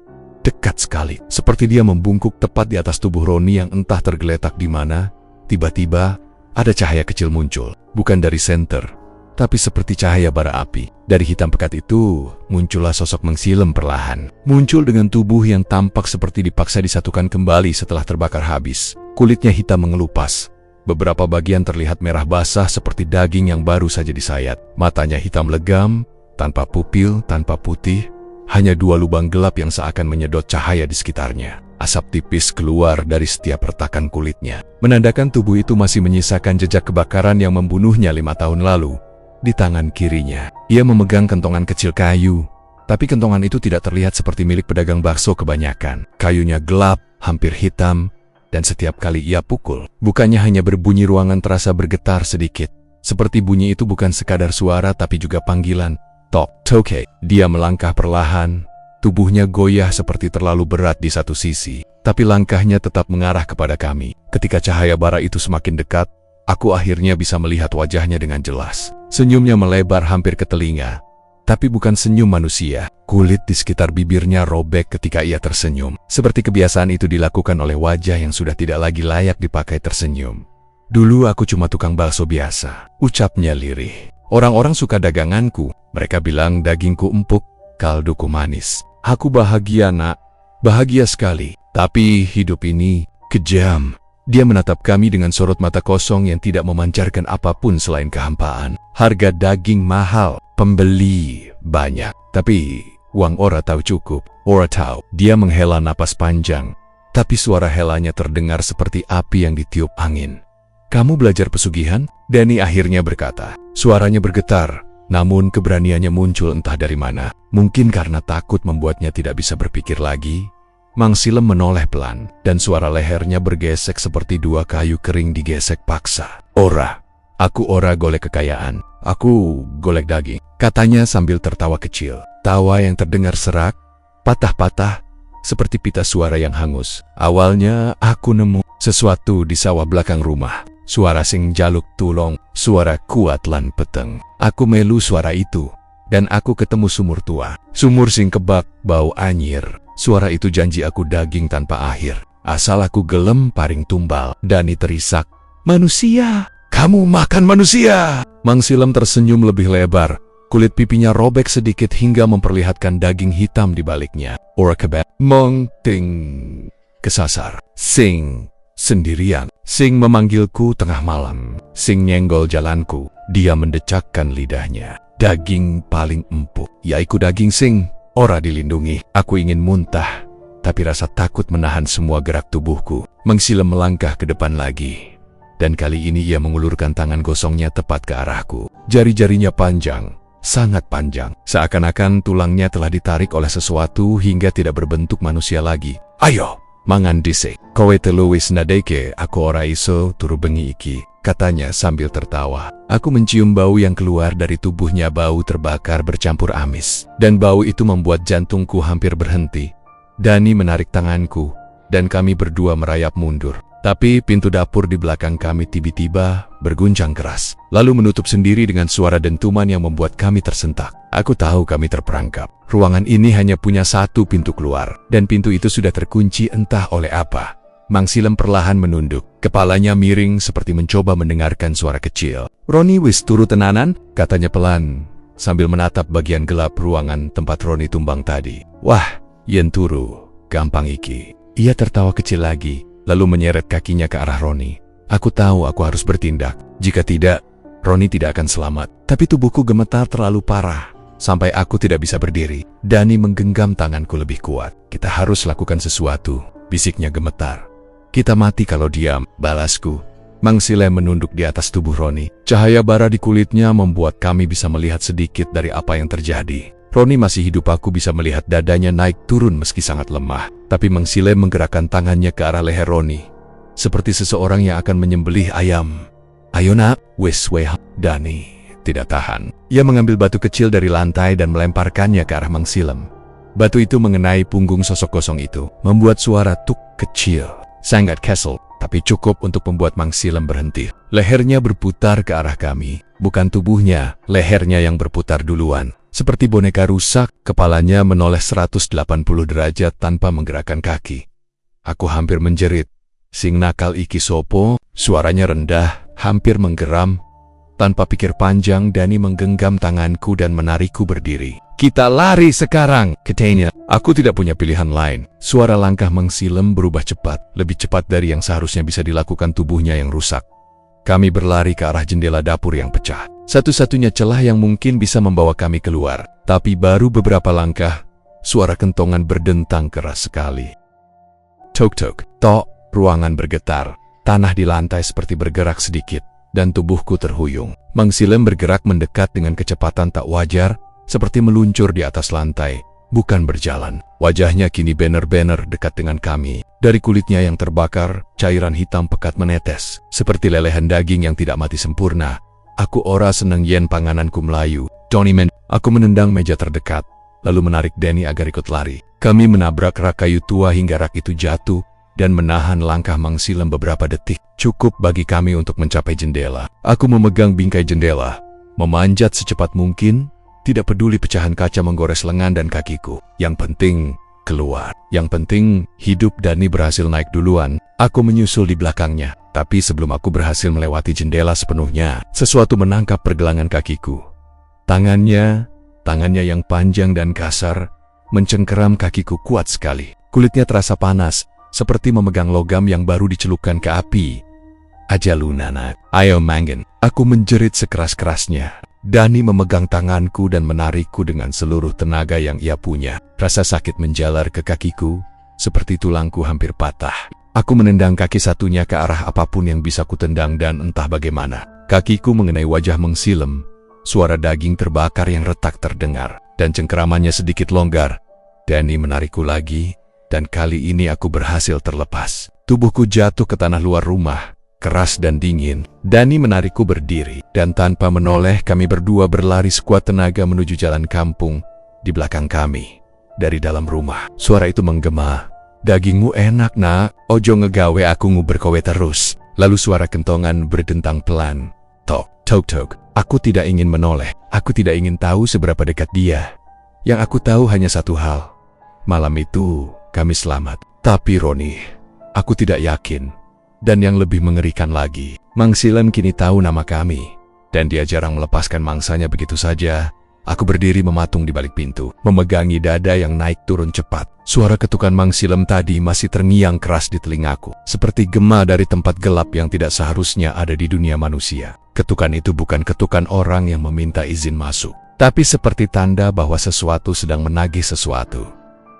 Dekat sekali. Seperti dia membungkuk tepat di atas tubuh Roni yang entah tergeletak di mana. Tiba-tiba, ada cahaya kecil muncul. Bukan dari senter, tapi seperti cahaya bara api. Dari hitam pekat itu, muncullah sosok Mang Silem perlahan. Muncul dengan tubuh yang tampak seperti dipaksa disatukan kembali setelah terbakar habis. Kulitnya hitam mengelupas. Beberapa bagian terlihat merah basah seperti daging yang baru saja disayat. Matanya hitam legam, tanpa pupil, tanpa putih. Hanya 2 lubang gelap yang seakan menyedot cahaya di sekitarnya. Asap tipis keluar dari setiap retakan kulitnya, menandakan tubuh itu masih menyisakan jejak kebakaran yang membunuhnya 5 tahun lalu. Di tangan kirinya, ia memegang kentongan kecil kayu. Tapi kentongan itu tidak terlihat seperti milik pedagang bakso kebanyakan. Kayunya gelap, hampir hitam, dan setiap kali ia pukul, bukannya hanya berbunyi, ruangan terasa bergetar sedikit. Seperti bunyi itu bukan sekadar suara tapi juga panggilan. Tok, toke. Dia melangkah perlahan. Tubuhnya goyah seperti terlalu berat di satu sisi, tapi langkahnya tetap mengarah kepada kami. Ketika cahaya bara itu semakin dekat, aku akhirnya bisa melihat wajahnya dengan jelas. Senyumnya melebar hampir ke telinga, tapi bukan senyum manusia. Kulit di sekitar bibirnya robek ketika ia tersenyum. Seperti kebiasaan itu dilakukan oleh wajah yang sudah tidak lagi layak dipakai tersenyum. Dulu aku cuma tukang bakso biasa, ucapnya lirih. Orang-orang suka daganganku. Mereka bilang dagingku empuk, kalduku manis. Aku bahagia, nak. Bahagia sekali. Tapi hidup ini kejam. Dia menatap kami dengan sorot mata kosong yang tidak memancarkan apapun selain kehampaan. Harga daging mahal, pembeli banyak. Tapi uang ora tahu cukup. Ora tahu. Dia menghela napas panjang. Tapi suara helanya terdengar seperti api yang ditiup angin. Kamu belajar pesugihan? Dani akhirnya berkata. Suaranya bergetar, namun keberaniannya muncul entah dari mana. Mungkin karena takut membuatnya tidak bisa berpikir lagi. Mang Silem menoleh pelan, dan suara lehernya bergesek seperti 2 kayu kering digesek paksa. Ora, aku ora golek kekayaan, aku golek daging, katanya sambil tertawa kecil. Tawa yang terdengar serak, patah-patah, seperti pita suara yang hangus. Awalnya aku nemu sesuatu di sawah belakang rumah. Suara sing jaluk tulong, suara kuat lan peteng. Aku melu suara itu, dan aku ketemu sumur tua. Sumur sing kebak, bau anyir. Suara itu janji aku daging tanpa akhir. Asal aku gelem paring tumbal. Dani terisak. Manusia! Kamu makan manusia! Mang Silem tersenyum lebih lebar. Kulit pipinya robek sedikit hingga memperlihatkan daging hitam di baliknya. Ora kebet. Mong ting. Kesasar. Sing. Sendirian. Sing memanggilku tengah malam. Sing nyenggol jalanku. Dia mendecakkan lidahnya. Daging paling empuk. Yaiku daging sing. Ora dilindungi. Aku ingin muntah. Tapi rasa takut menahan semua gerak tubuhku. Mang Silem melangkah ke depan lagi. Dan kali ini ia mengulurkan tangan gosongnya tepat ke arahku. Jari-jarinya panjang, sangat panjang. Seakan-akan tulangnya telah ditarik oleh sesuatu hingga tidak berbentuk manusia lagi. Ayo, mangan dhisik. Kowe telu wis ndadeke aku ora iso turu bengi iki, katanya sambil tertawa. Aku mencium bau yang keluar dari tubuhnya, bau terbakar bercampur amis. Dan bau itu membuat jantungku hampir berhenti. Dani menarik tanganku, dan kami berdua merayap mundur. Tapi pintu dapur di belakang kami tiba-tiba berguncang keras, lalu menutup sendiri dengan suara dentuman yang membuat kami tersentak. Aku tahu kami terperangkap. Ruangan ini hanya punya satu pintu keluar, dan pintu itu sudah terkunci entah oleh apa. Mang Silem perlahan menunduk, kepalanya miring seperti mencoba mendengarkan suara kecil. Roni wis turu tenanan, katanya pelan, sambil menatap bagian gelap ruangan tempat Roni tumbang tadi. Wah, yen turu, gampang iki. Ia tertawa kecil lagi, lalu menyeret kakinya ke arah Roni. Aku tahu aku harus bertindak. Jika tidak, Roni tidak akan selamat. Tapi tubuhku gemetar terlalu parah, sampai aku tidak bisa berdiri. Dani menggenggam tanganku lebih kuat. Kita harus lakukan sesuatu, bisiknya gemetar. Kita mati kalau diam, balasku. Mang Silem menunduk di atas tubuh Roni. Cahaya bara di kulitnya membuat kami bisa melihat sedikit dari apa yang terjadi. Roni masih hidup, aku bisa melihat dadanya naik turun meski sangat lemah. Tapi Mang Silem menggerakkan tangannya ke arah leher Roni, seperti seseorang yang akan menyembelih ayam. Ayo nak, wes weh. Dani tidak tahan. Ia mengambil batu kecil dari lantai dan melemparkannya ke arah Mang Silem. Batu itu mengenai punggung sosok kosong itu, membuat suara tuk kecil. Sangat kesel, tapi cukup untuk membuat Mang Silem berhenti. Lehernya berputar ke arah kami. Bukan tubuhnya, lehernya yang berputar duluan. Seperti boneka rusak, kepalanya menoleh 180 derajat tanpa menggerakkan kaki. Aku hampir menjerit. Sing nakal iki sopo, suaranya rendah, hampir menggeram. Tanpa pikir panjang, Dani menggenggam tanganku dan menarikku berdiri. Kita lari sekarang, katanya. Aku tidak punya pilihan lain. Suara langkah Mang Silem berubah cepat, lebih cepat dari yang seharusnya bisa dilakukan tubuhnya yang rusak. Kami berlari ke arah jendela dapur yang pecah. Satu-satunya celah yang mungkin bisa membawa kami keluar. Tapi baru beberapa langkah, suara kentongan berdentang keras sekali. Tok-tok, tok, ruangan bergetar. Tanah di lantai seperti bergerak sedikit, dan tubuhku terhuyung. Mang Silem bergerak mendekat dengan kecepatan tak wajar, seperti meluncur di atas lantai, bukan berjalan. Wajahnya kini benar-benar dekat dengan kami. Dari kulitnya yang terbakar, cairan hitam pekat menetes, seperti lelehan daging yang tidak mati sempurna. Aku ora seneng yen pangananku melayu. Johnny Man, aku menendang meja terdekat, lalu menarik Dani agar ikut lari. Kami menabrak rak kayu tua hingga rak itu jatuh, dan menahan langkah Mang Silem beberapa detik. Cukup bagi kami untuk mencapai jendela. Aku memegang bingkai jendela, memanjat secepat mungkin, tidak peduli pecahan kaca menggores lengan dan kakiku. Yang penting, keluar. Yang penting, hidup. Dani berhasil naik duluan. Aku menyusul di belakangnya. Tapi sebelum aku berhasil melewati jendela sepenuhnya, sesuatu menangkap pergelangan kakiku. Tangannya yang panjang dan kasar, mencengkeram kakiku kuat sekali. Kulitnya terasa panas, seperti memegang logam yang baru dicelupkan ke api. Aja lunanak, ayo manggen. Aku menjerit sekeras-kerasnya. Dani memegang tanganku dan menarikku dengan seluruh tenaga yang ia punya. Rasa sakit menjalar ke kakiku, seperti tulangku hampir patah. Aku menendang kaki satunya ke arah apapun yang bisa kutendang dan entah bagaimana. Kakiku mengenai wajah Mang Silem. Suara daging terbakar yang retak terdengar, dan cengkeramannya sedikit longgar. Dani menarikku lagi, dan kali ini aku berhasil terlepas. Tubuhku jatuh ke tanah luar rumah, keras dan dingin. Dani menarikku berdiri, dan tanpa menoleh kami berdua berlari sekuat tenaga menuju jalan kampung di belakang kami. Dari dalam rumah, suara itu menggema. Dagingmu enak nak, ojo ngegawe aku nguber kowe terus. Lalu suara kentongan berdentang pelan. Tok, tok, tok. Aku tidak ingin menoleh, aku tidak ingin tahu seberapa dekat dia. Yang aku tahu hanya satu hal. Malam itu, kami selamat. Tapi Roni, aku tidak yakin. Dan yang lebih mengerikan lagi, Mang Silem kini tahu nama kami. Dan dia jarang melepaskan mangsanya begitu saja. Aku berdiri mematung di balik pintu, memegangi dada yang naik turun cepat. Suara ketukan Mang Silem tadi masih terngiang keras di telingaku, seperti gema dari tempat gelap yang tidak seharusnya ada di dunia manusia. Ketukan itu bukan ketukan orang yang meminta izin masuk, tapi seperti tanda bahwa sesuatu sedang menagih sesuatu.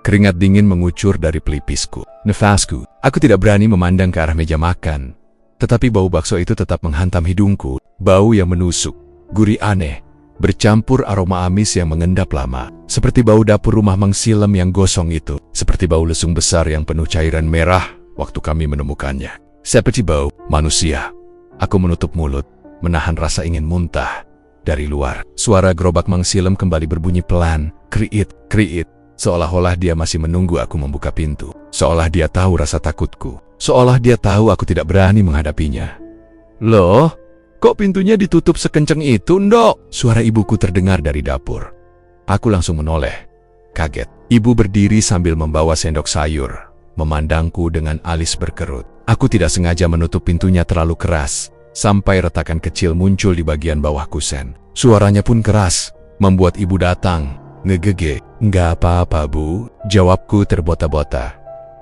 Keringat dingin mengucur dari pelipisku, nafasku. Aku tidak berani memandang ke arah meja makan, tetapi bau bakso itu tetap menghantam hidungku, bau yang menusuk, gurih aneh, bercampur aroma amis yang mengendap lama. Seperti bau dapur rumah Mang Silem yang gosong itu. Seperti bau lesung besar yang penuh cairan merah waktu kami menemukannya. Seperti bau manusia. Aku menutup mulut, menahan rasa ingin muntah. Dari luar, suara gerobak Mang Silem kembali berbunyi pelan. Kriit, kriit. Seolah-olah dia masih menunggu aku membuka pintu. Seolah dia tahu rasa takutku. Seolah dia tahu aku tidak berani menghadapinya. Loh, kok pintunya ditutup sekencang itu, Ndok? Suara ibuku terdengar dari dapur. Aku langsung menoleh. Kaget. Ibu berdiri sambil membawa sendok sayur. Memandangku dengan alis berkerut. Aku tidak sengaja menutup pintunya terlalu keras. Sampai retakan kecil muncul di bagian bawah kusen. Suaranya pun keras. Membuat ibu datang. Ngegege. Nggak apa-apa, Bu. Jawabku terbota-bota.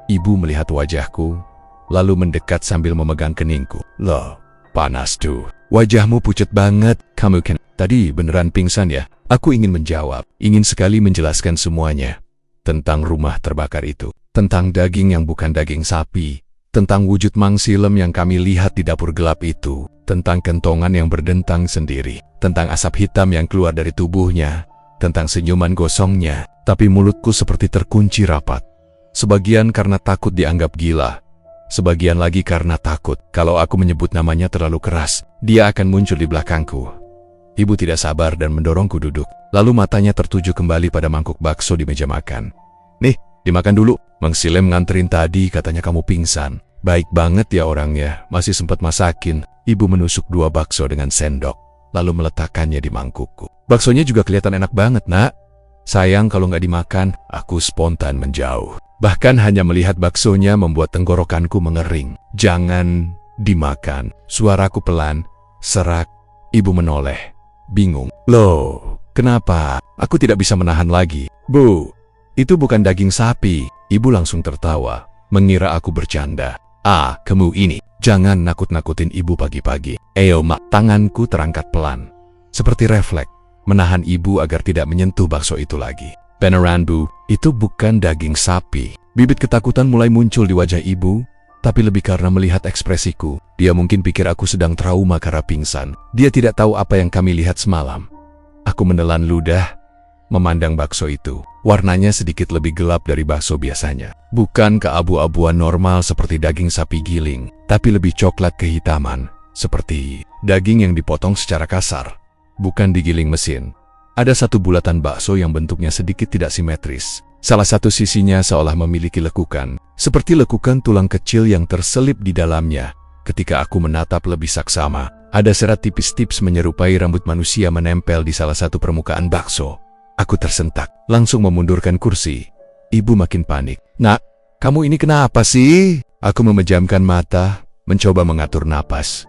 Ibu melihat wajahku. Lalu mendekat sambil memegang keningku. Loh, panas tuh. Wajahmu pucat banget. Kamu kan tadi beneran pingsan ya? Aku ingin menjawab, ingin sekali menjelaskan semuanya. Tentang rumah terbakar itu, tentang daging yang bukan daging sapi, tentang wujud Mang Silem yang kami lihat di dapur gelap itu, tentang kentongan yang berdentang sendiri, tentang asap hitam yang keluar dari tubuhnya, tentang senyuman gosongnya, tapi mulutku seperti terkunci rapat. Sebagian karena takut dianggap gila, sebagian lagi karena takut kalau aku menyebut namanya terlalu keras, dia akan muncul di belakangku. Ibu tidak sabar dan mendorongku duduk. Lalu matanya tertuju kembali pada mangkuk bakso di meja makan. Nih, dimakan dulu. Mang Silem nganterin tadi, katanya kamu pingsan. Baik banget ya orangnya, masih sempat masakin. Ibu menusuk 2 bakso dengan sendok, lalu meletakkannya di mangkukku. Baksonya juga kelihatan enak banget, Nak. Sayang kalau nggak dimakan, aku spontan menjauh. Bahkan hanya melihat baksonya membuat tenggorokanku mengering. Jangan dimakan. Suaraku pelan, serak. Ibu menoleh. Bingung. Loh, kenapa? Aku tidak bisa menahan lagi. Bu, itu bukan daging sapi. Ibu langsung tertawa, mengira aku bercanda. Ah, kamu ini. Jangan nakut-nakutin ibu pagi-pagi. Eyo, Mak. Tanganku terangkat pelan. Seperti refleks, menahan ibu agar tidak menyentuh bakso itu lagi. Beneran, Bu, itu bukan daging sapi. Bibit ketakutan mulai muncul di wajah ibu. Tapi lebih karena melihat ekspresiku. Dia mungkin pikir aku sedang trauma karena pingsan. Dia tidak tahu apa yang kami lihat semalam. Aku menelan ludah, memandang bakso itu. Warnanya sedikit lebih gelap dari bakso biasanya. Bukan keabu-abuan normal seperti daging sapi giling, tapi lebih coklat kehitaman. Seperti daging yang dipotong secara kasar. Bukan digiling mesin. Ada satu bulatan bakso yang bentuknya sedikit tidak simetris. Salah satu sisinya seolah memiliki lekukan, seperti lekukan tulang kecil yang terselip di dalamnya. Ketika aku menatap lebih saksama, ada serat tipis-tipis menyerupai rambut manusia menempel di salah satu permukaan bakso. Aku tersentak, langsung memundurkan kursi. Ibu makin panik. Nak, kamu ini kenapa sih? Aku memejamkan mata, mencoba mengatur napas.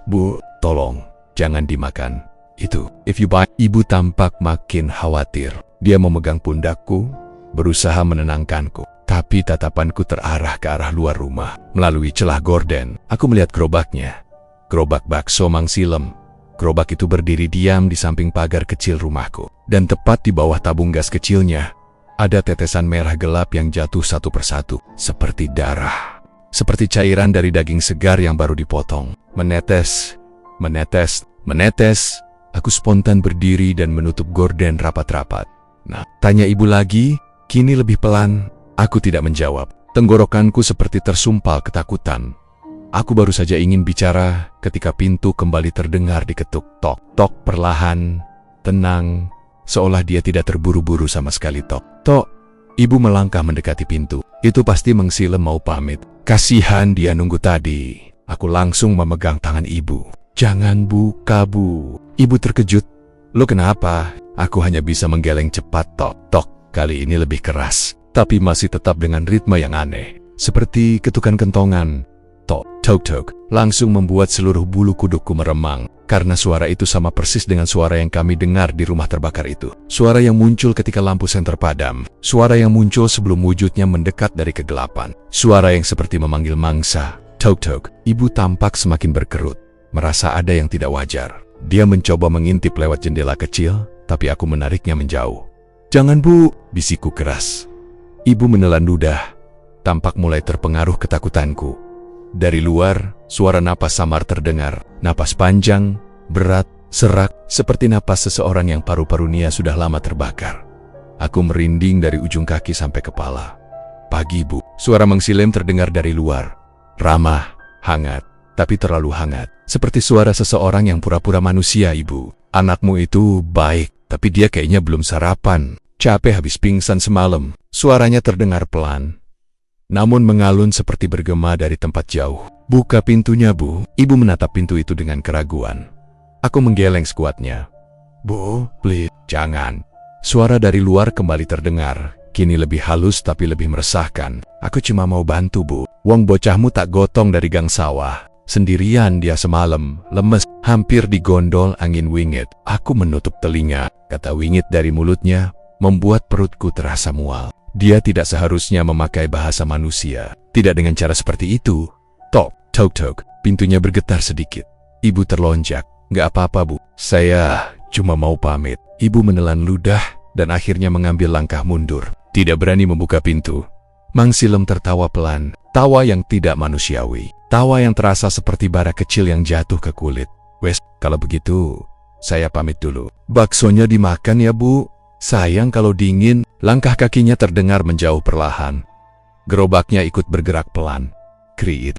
Bu, tolong, jangan dimakan. Itu, if you buy. Ibu tampak makin khawatir. Dia memegang pundakku, berusaha menenangkanku. Tapi tatapanku terarah ke arah luar rumah. Melalui celah gorden, aku melihat gerobaknya. Gerobak bakso Mang Silem. Gerobak itu berdiri diam di samping pagar kecil rumahku. Dan tepat di bawah tabung gas kecilnya, ada tetesan merah gelap yang jatuh satu persatu. Seperti darah. Seperti cairan dari daging segar yang baru dipotong. Menetes, menetes, menetes. Aku spontan berdiri dan menutup gorden rapat-rapat. Nah, tanya ibu lagi. Kini lebih pelan, aku tidak menjawab. Tenggorokanku seperti tersumpal ketakutan. Aku baru saja ingin bicara ketika pintu kembali terdengar diketuk. Tok, tok perlahan, tenang, seolah dia tidak terburu-buru sama sekali. Tok, tok. Ibu melangkah mendekati pintu. Itu pasti Mang Silem mau pamit. Kasihan dia nunggu tadi. Aku langsung memegang tangan ibu. Jangan buka, Bu. Ibu terkejut. Lo kenapa? Aku hanya bisa menggeleng cepat. Tok, tok. Kali ini lebih keras, tapi masih tetap dengan ritme yang aneh. Seperti ketukan kentongan. Tok, tok, tok. Langsung membuat seluruh bulu kudukku meremang. Karena suara itu sama persis dengan suara yang kami dengar di rumah terbakar itu. Suara yang muncul ketika lampu senter padam. Suara yang muncul sebelum wujudnya mendekat dari kegelapan. Suara yang seperti memanggil mangsa. Tok, tok. Ibu tampak semakin berkerut. Merasa ada yang tidak wajar. Dia mencoba mengintip lewat jendela kecil, tapi aku menariknya menjauh. Jangan, Bu, bisikku keras. Ibu menelan ludah, tampak mulai terpengaruh ketakutanku. Dari luar, suara napas samar terdengar, napas panjang, berat, Serak, seperti napas seseorang yang paru-parunya sudah lama terbakar. Aku merinding dari ujung kaki sampai kepala. Pagi, Bu. Suara Mang Silem terdengar dari luar. Ramah, hangat, tapi terlalu hangat. Seperti suara seseorang yang pura-pura manusia, Ibu. Anakmu itu baik, tapi dia kayaknya belum sarapan. Capek habis pingsan semalam. Suaranya terdengar pelan, namun mengalun seperti bergema dari tempat jauh. Buka pintunya, Bu. Ibu menatap pintu itu dengan keraguan. Aku menggeleng sekuatnya. Bu, please, jangan. Suara dari luar kembali terdengar. Kini lebih halus tapi lebih meresahkan. Aku cuma mau bantu, Bu. Wong bocahmu tak gotong dari gang sawah. Sendirian dia semalam, lemes, hampir digondol angin wingit. Aku menutup telinga. Kata wingit dari mulutnya membuat perutku terasa mual. Dia tidak seharusnya memakai bahasa manusia. Tidak dengan cara seperti itu. Tok, tok, tok. Pintunya bergetar sedikit. Ibu terlonjak. Nggak apa-apa, Bu. Saya cuma mau pamit. Ibu menelan ludah dan akhirnya mengambil langkah mundur. Tidak berani membuka pintu. Mang Silem tertawa pelan. Tawa yang tidak manusiawi. Tawa yang terasa seperti bara kecil yang jatuh ke kulit. Wes, kalau begitu, saya pamit dulu. Baksonya dimakan ya, Bu. Sayang kalau dingin. Langkah kakinya terdengar menjauh perlahan. Gerobaknya ikut bergerak pelan. Create.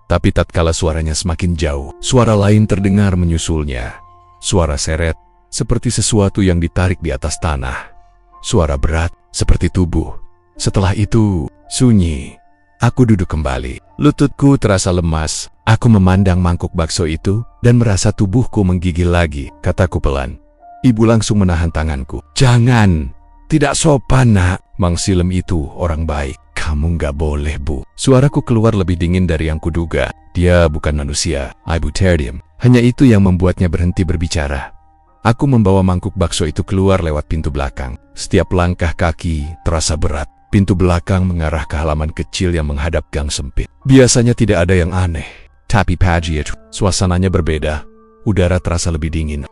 Tapi tatkala suaranya semakin jauh, suara lain terdengar menyusulnya. Suara seret, seperti sesuatu yang ditarik di atas tanah. Suara berat, seperti tubuh. Setelah itu, sunyi. Aku duduk kembali. Lututku terasa lemas. Aku memandang mangkuk bakso itu, dan merasa tubuhku menggigil lagi, kataku pelan. Ibu langsung menahan tanganku. Jangan, tidak sopan, Nak. Mang Silem itu orang baik. Kamu nggak boleh, Bu. Suaraku keluar lebih dingin dari yang kuduga. Dia bukan manusia. Ibu Terdiam. Hanya itu yang membuatnya berhenti berbicara. Aku membawa mangkuk bakso itu keluar lewat pintu belakang. Setiap langkah kaki terasa berat. Pintu belakang mengarah ke halaman kecil yang menghadap gang sempit. Biasanya tidak ada yang aneh. Tapi pagi itu, suasananya berbeda. Udara terasa lebih dingin.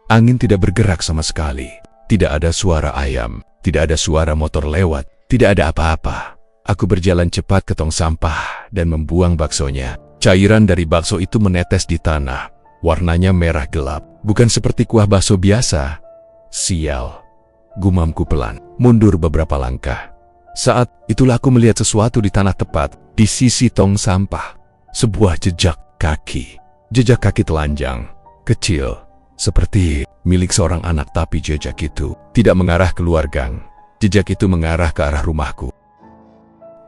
Angin tidak bergerak sama sekali. Tidak ada suara ayam. Tidak ada suara motor lewat. Tidak ada apa-apa. Aku berjalan cepat ke tong sampah dan membuang baksonya. Cairan dari bakso itu menetes di tanah. Warnanya merah gelap. Bukan seperti kuah bakso biasa. Sial. Gumamku pelan. Mundur beberapa langkah. Saat itulah aku melihat sesuatu di tanah tepat. Di sisi tong sampah. Sebuah jejak kaki. Jejak kaki telanjang. Kecil. Seperti milik seorang anak, tapi jejak itu tidak mengarah keluar gang. Jejak itu mengarah ke arah rumahku.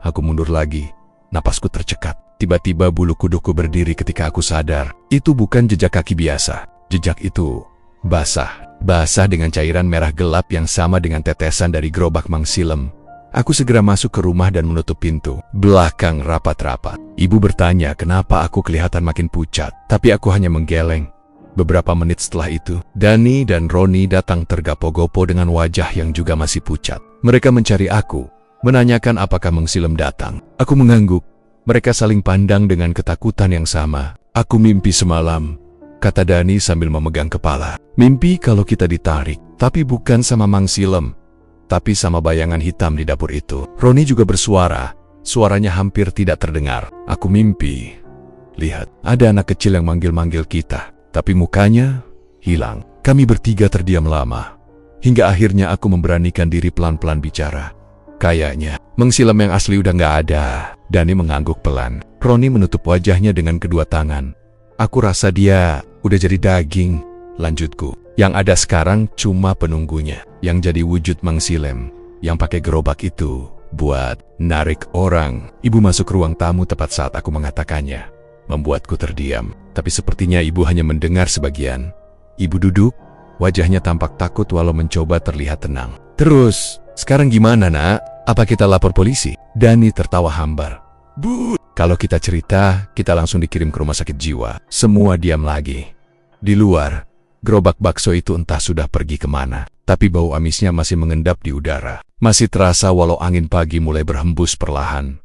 Aku mundur lagi. Napasku tercekat. Tiba-tiba bulu kuduku berdiri ketika aku sadar. Itu bukan jejak kaki biasa. Jejak itu basah. Basah dengan cairan merah gelap yang sama dengan tetesan dari gerobak Mang Silem. Aku segera masuk ke rumah dan menutup pintu. Belakang rapat-rapat. Ibu bertanya kenapa aku kelihatan makin pucat. Tapi aku hanya menggeleng. Beberapa menit setelah itu, Dani dan Roni datang tergapo-gopo dengan wajah yang juga masih pucat. Mereka mencari aku. Menanyakan apakah Mang Silem datang. Aku mengangguk. Mereka saling pandang dengan ketakutan yang sama. Aku mimpi semalam, kata Dani sambil memegang kepala. Mimpi kalau kita ditarik, tapi bukan sama Mang Silem, tapi sama bayangan hitam di dapur itu. Roni juga bersuara. Suaranya hampir tidak terdengar. Aku mimpi. Lihat, ada anak kecil yang manggil-manggil kita, tapi mukanya hilang. Kami bertiga terdiam lama. Hingga akhirnya aku memberanikan diri pelan-pelan bicara. Kayaknya, Mang Silem yang asli udah nggak ada. Dani mengangguk pelan. Roni menutup wajahnya dengan kedua tangan. Aku rasa dia udah jadi daging. Lanjutku. Yang ada sekarang cuma penunggunya. Yang jadi wujud Mang Silem. Yang pakai gerobak itu buat narik orang. Ibu masuk ruang tamu tepat saat aku mengatakannya. Membuatku terdiam. Tapi sepertinya ibu hanya mendengar sebagian. Ibu duduk. Wajahnya tampak takut walau mencoba terlihat tenang. Terus, sekarang gimana, Nak? Apa kita lapor polisi? Dani tertawa hambar. Bu, kalau kita cerita, kita langsung dikirim ke rumah sakit jiwa. Semua diam lagi. Di luar, gerobak bakso itu entah sudah pergi kemana. Tapi bau amisnya masih mengendap di udara. Masih terasa walau angin pagi mulai berhembus perlahan.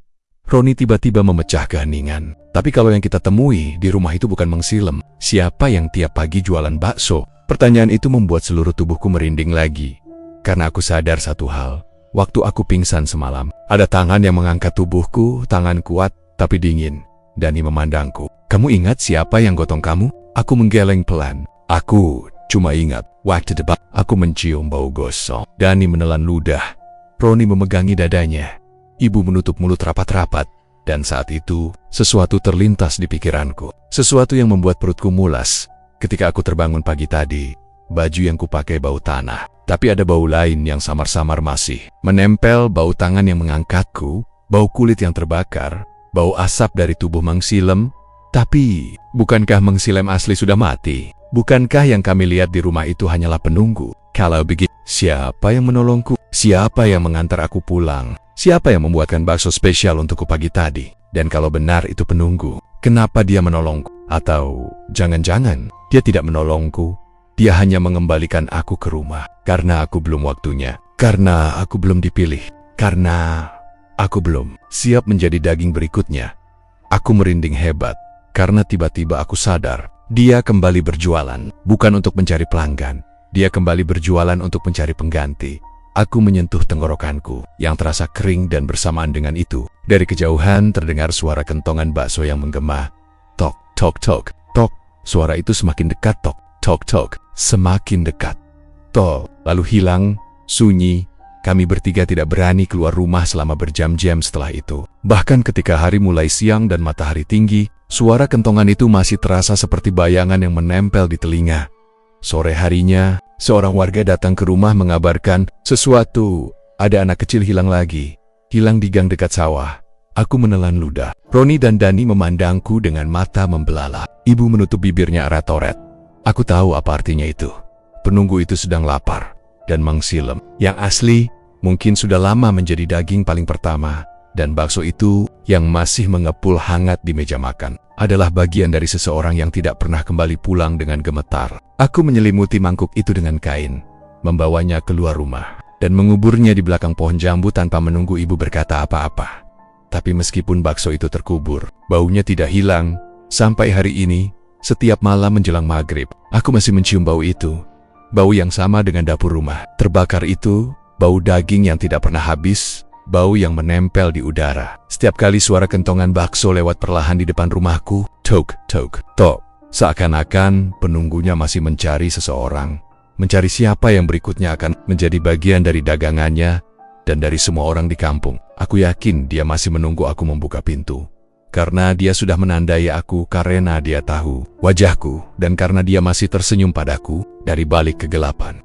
Roni tiba-tiba memecah keheningan. Tapi kalau yang kita temui di rumah itu bukan Mang Silem. Siapa yang tiap pagi jualan bakso? Pertanyaan itu membuat seluruh tubuhku merinding lagi. Karena aku sadar satu hal. Waktu aku pingsan semalam, ada tangan yang mengangkat tubuhku, tangan kuat, tapi dingin. Dani memandangku. Kamu ingat siapa yang gotong kamu? Aku menggeleng pelan. Aku cuma ingat, waktu depan aku mencium bau gosong. Dani menelan ludah. Roni memegangi dadanya. Ibu menutup mulut rapat-rapat. Dan saat itu, sesuatu terlintas di pikiranku. Sesuatu yang membuat perutku mulas. Ketika aku terbangun pagi tadi, baju yang kupakai bau tanah. Tapi ada bau lain yang samar-samar masih menempel, bau tangan yang mengangkatku, bau kulit yang terbakar, bau asap dari tubuh Mang Silem. Tapi, bukankah Mang Silem asli sudah mati? Bukankah yang kami lihat di rumah itu hanyalah penunggu? Kalau begitu, siapa yang menolongku? Siapa yang mengantar aku pulang? Siapa yang membuatkan bakso spesial untukku pagi tadi? Dan kalau benar itu penunggu, kenapa dia menolongku? Atau jangan-jangan dia tidak menolongku? Dia hanya mengembalikan aku ke rumah karena aku belum waktunya, karena aku belum dipilih, karena aku belum siap menjadi daging berikutnya. Aku merinding hebat karena tiba-tiba aku sadar dia kembali berjualan, bukan untuk mencari pelanggan. Dia kembali berjualan untuk mencari pengganti. Aku menyentuh tenggorokanku yang terasa kering dan bersamaan dengan itu, dari kejauhan terdengar suara kentongan bakso yang menggema. Tok, tok, tok, tok. Suara itu semakin dekat, tok, tok, tok. Semakin dekat. Tok, lalu hilang, sunyi. Kami bertiga tidak berani keluar rumah selama berjam-jam setelah itu. Bahkan ketika hari mulai siang dan matahari tinggi, suara kentongan itu masih terasa seperti bayangan yang menempel di telinga. Sore harinya, seorang warga datang ke rumah mengabarkan sesuatu. Ada anak kecil hilang lagi. Hilang di gang dekat sawah. Aku menelan ludah. Roni dan Dani memandangku dengan mata membelalak. Ibu menutup bibirnya arah toret. Aku tahu apa artinya itu. Penunggu itu sedang lapar. Dan Mang Silem, yang asli, mungkin sudah lama menjadi daging paling pertama. Dan bakso itu, yang masih mengepul hangat di meja makan, adalah bagian dari seseorang yang tidak pernah kembali pulang dengan gemetar. Aku menyelimuti mangkuk itu dengan kain, membawanya keluar rumah, dan menguburnya di belakang pohon jambu tanpa menunggu ibu berkata apa-apa. Tapi meskipun bakso itu terkubur, baunya tidak hilang. Sampai hari ini, setiap malam menjelang maghrib, aku masih mencium bau itu. Bau yang sama dengan dapur rumah. Terbakar itu, bau daging yang tidak pernah habis, bau yang menempel di udara. Setiap kali suara kentongan bakso lewat perlahan di depan rumahku, tok, tok, tok. Seakan-akan penunggunya masih mencari seseorang. Mencari siapa yang berikutnya akan menjadi bagian dari dagangannya dan dari semua orang di kampung. Aku yakin dia masih menunggu aku membuka pintu. Karena dia sudah menandai aku, karena dia tahu wajahku, dan karena dia masih tersenyum padaku dari balik kegelapan.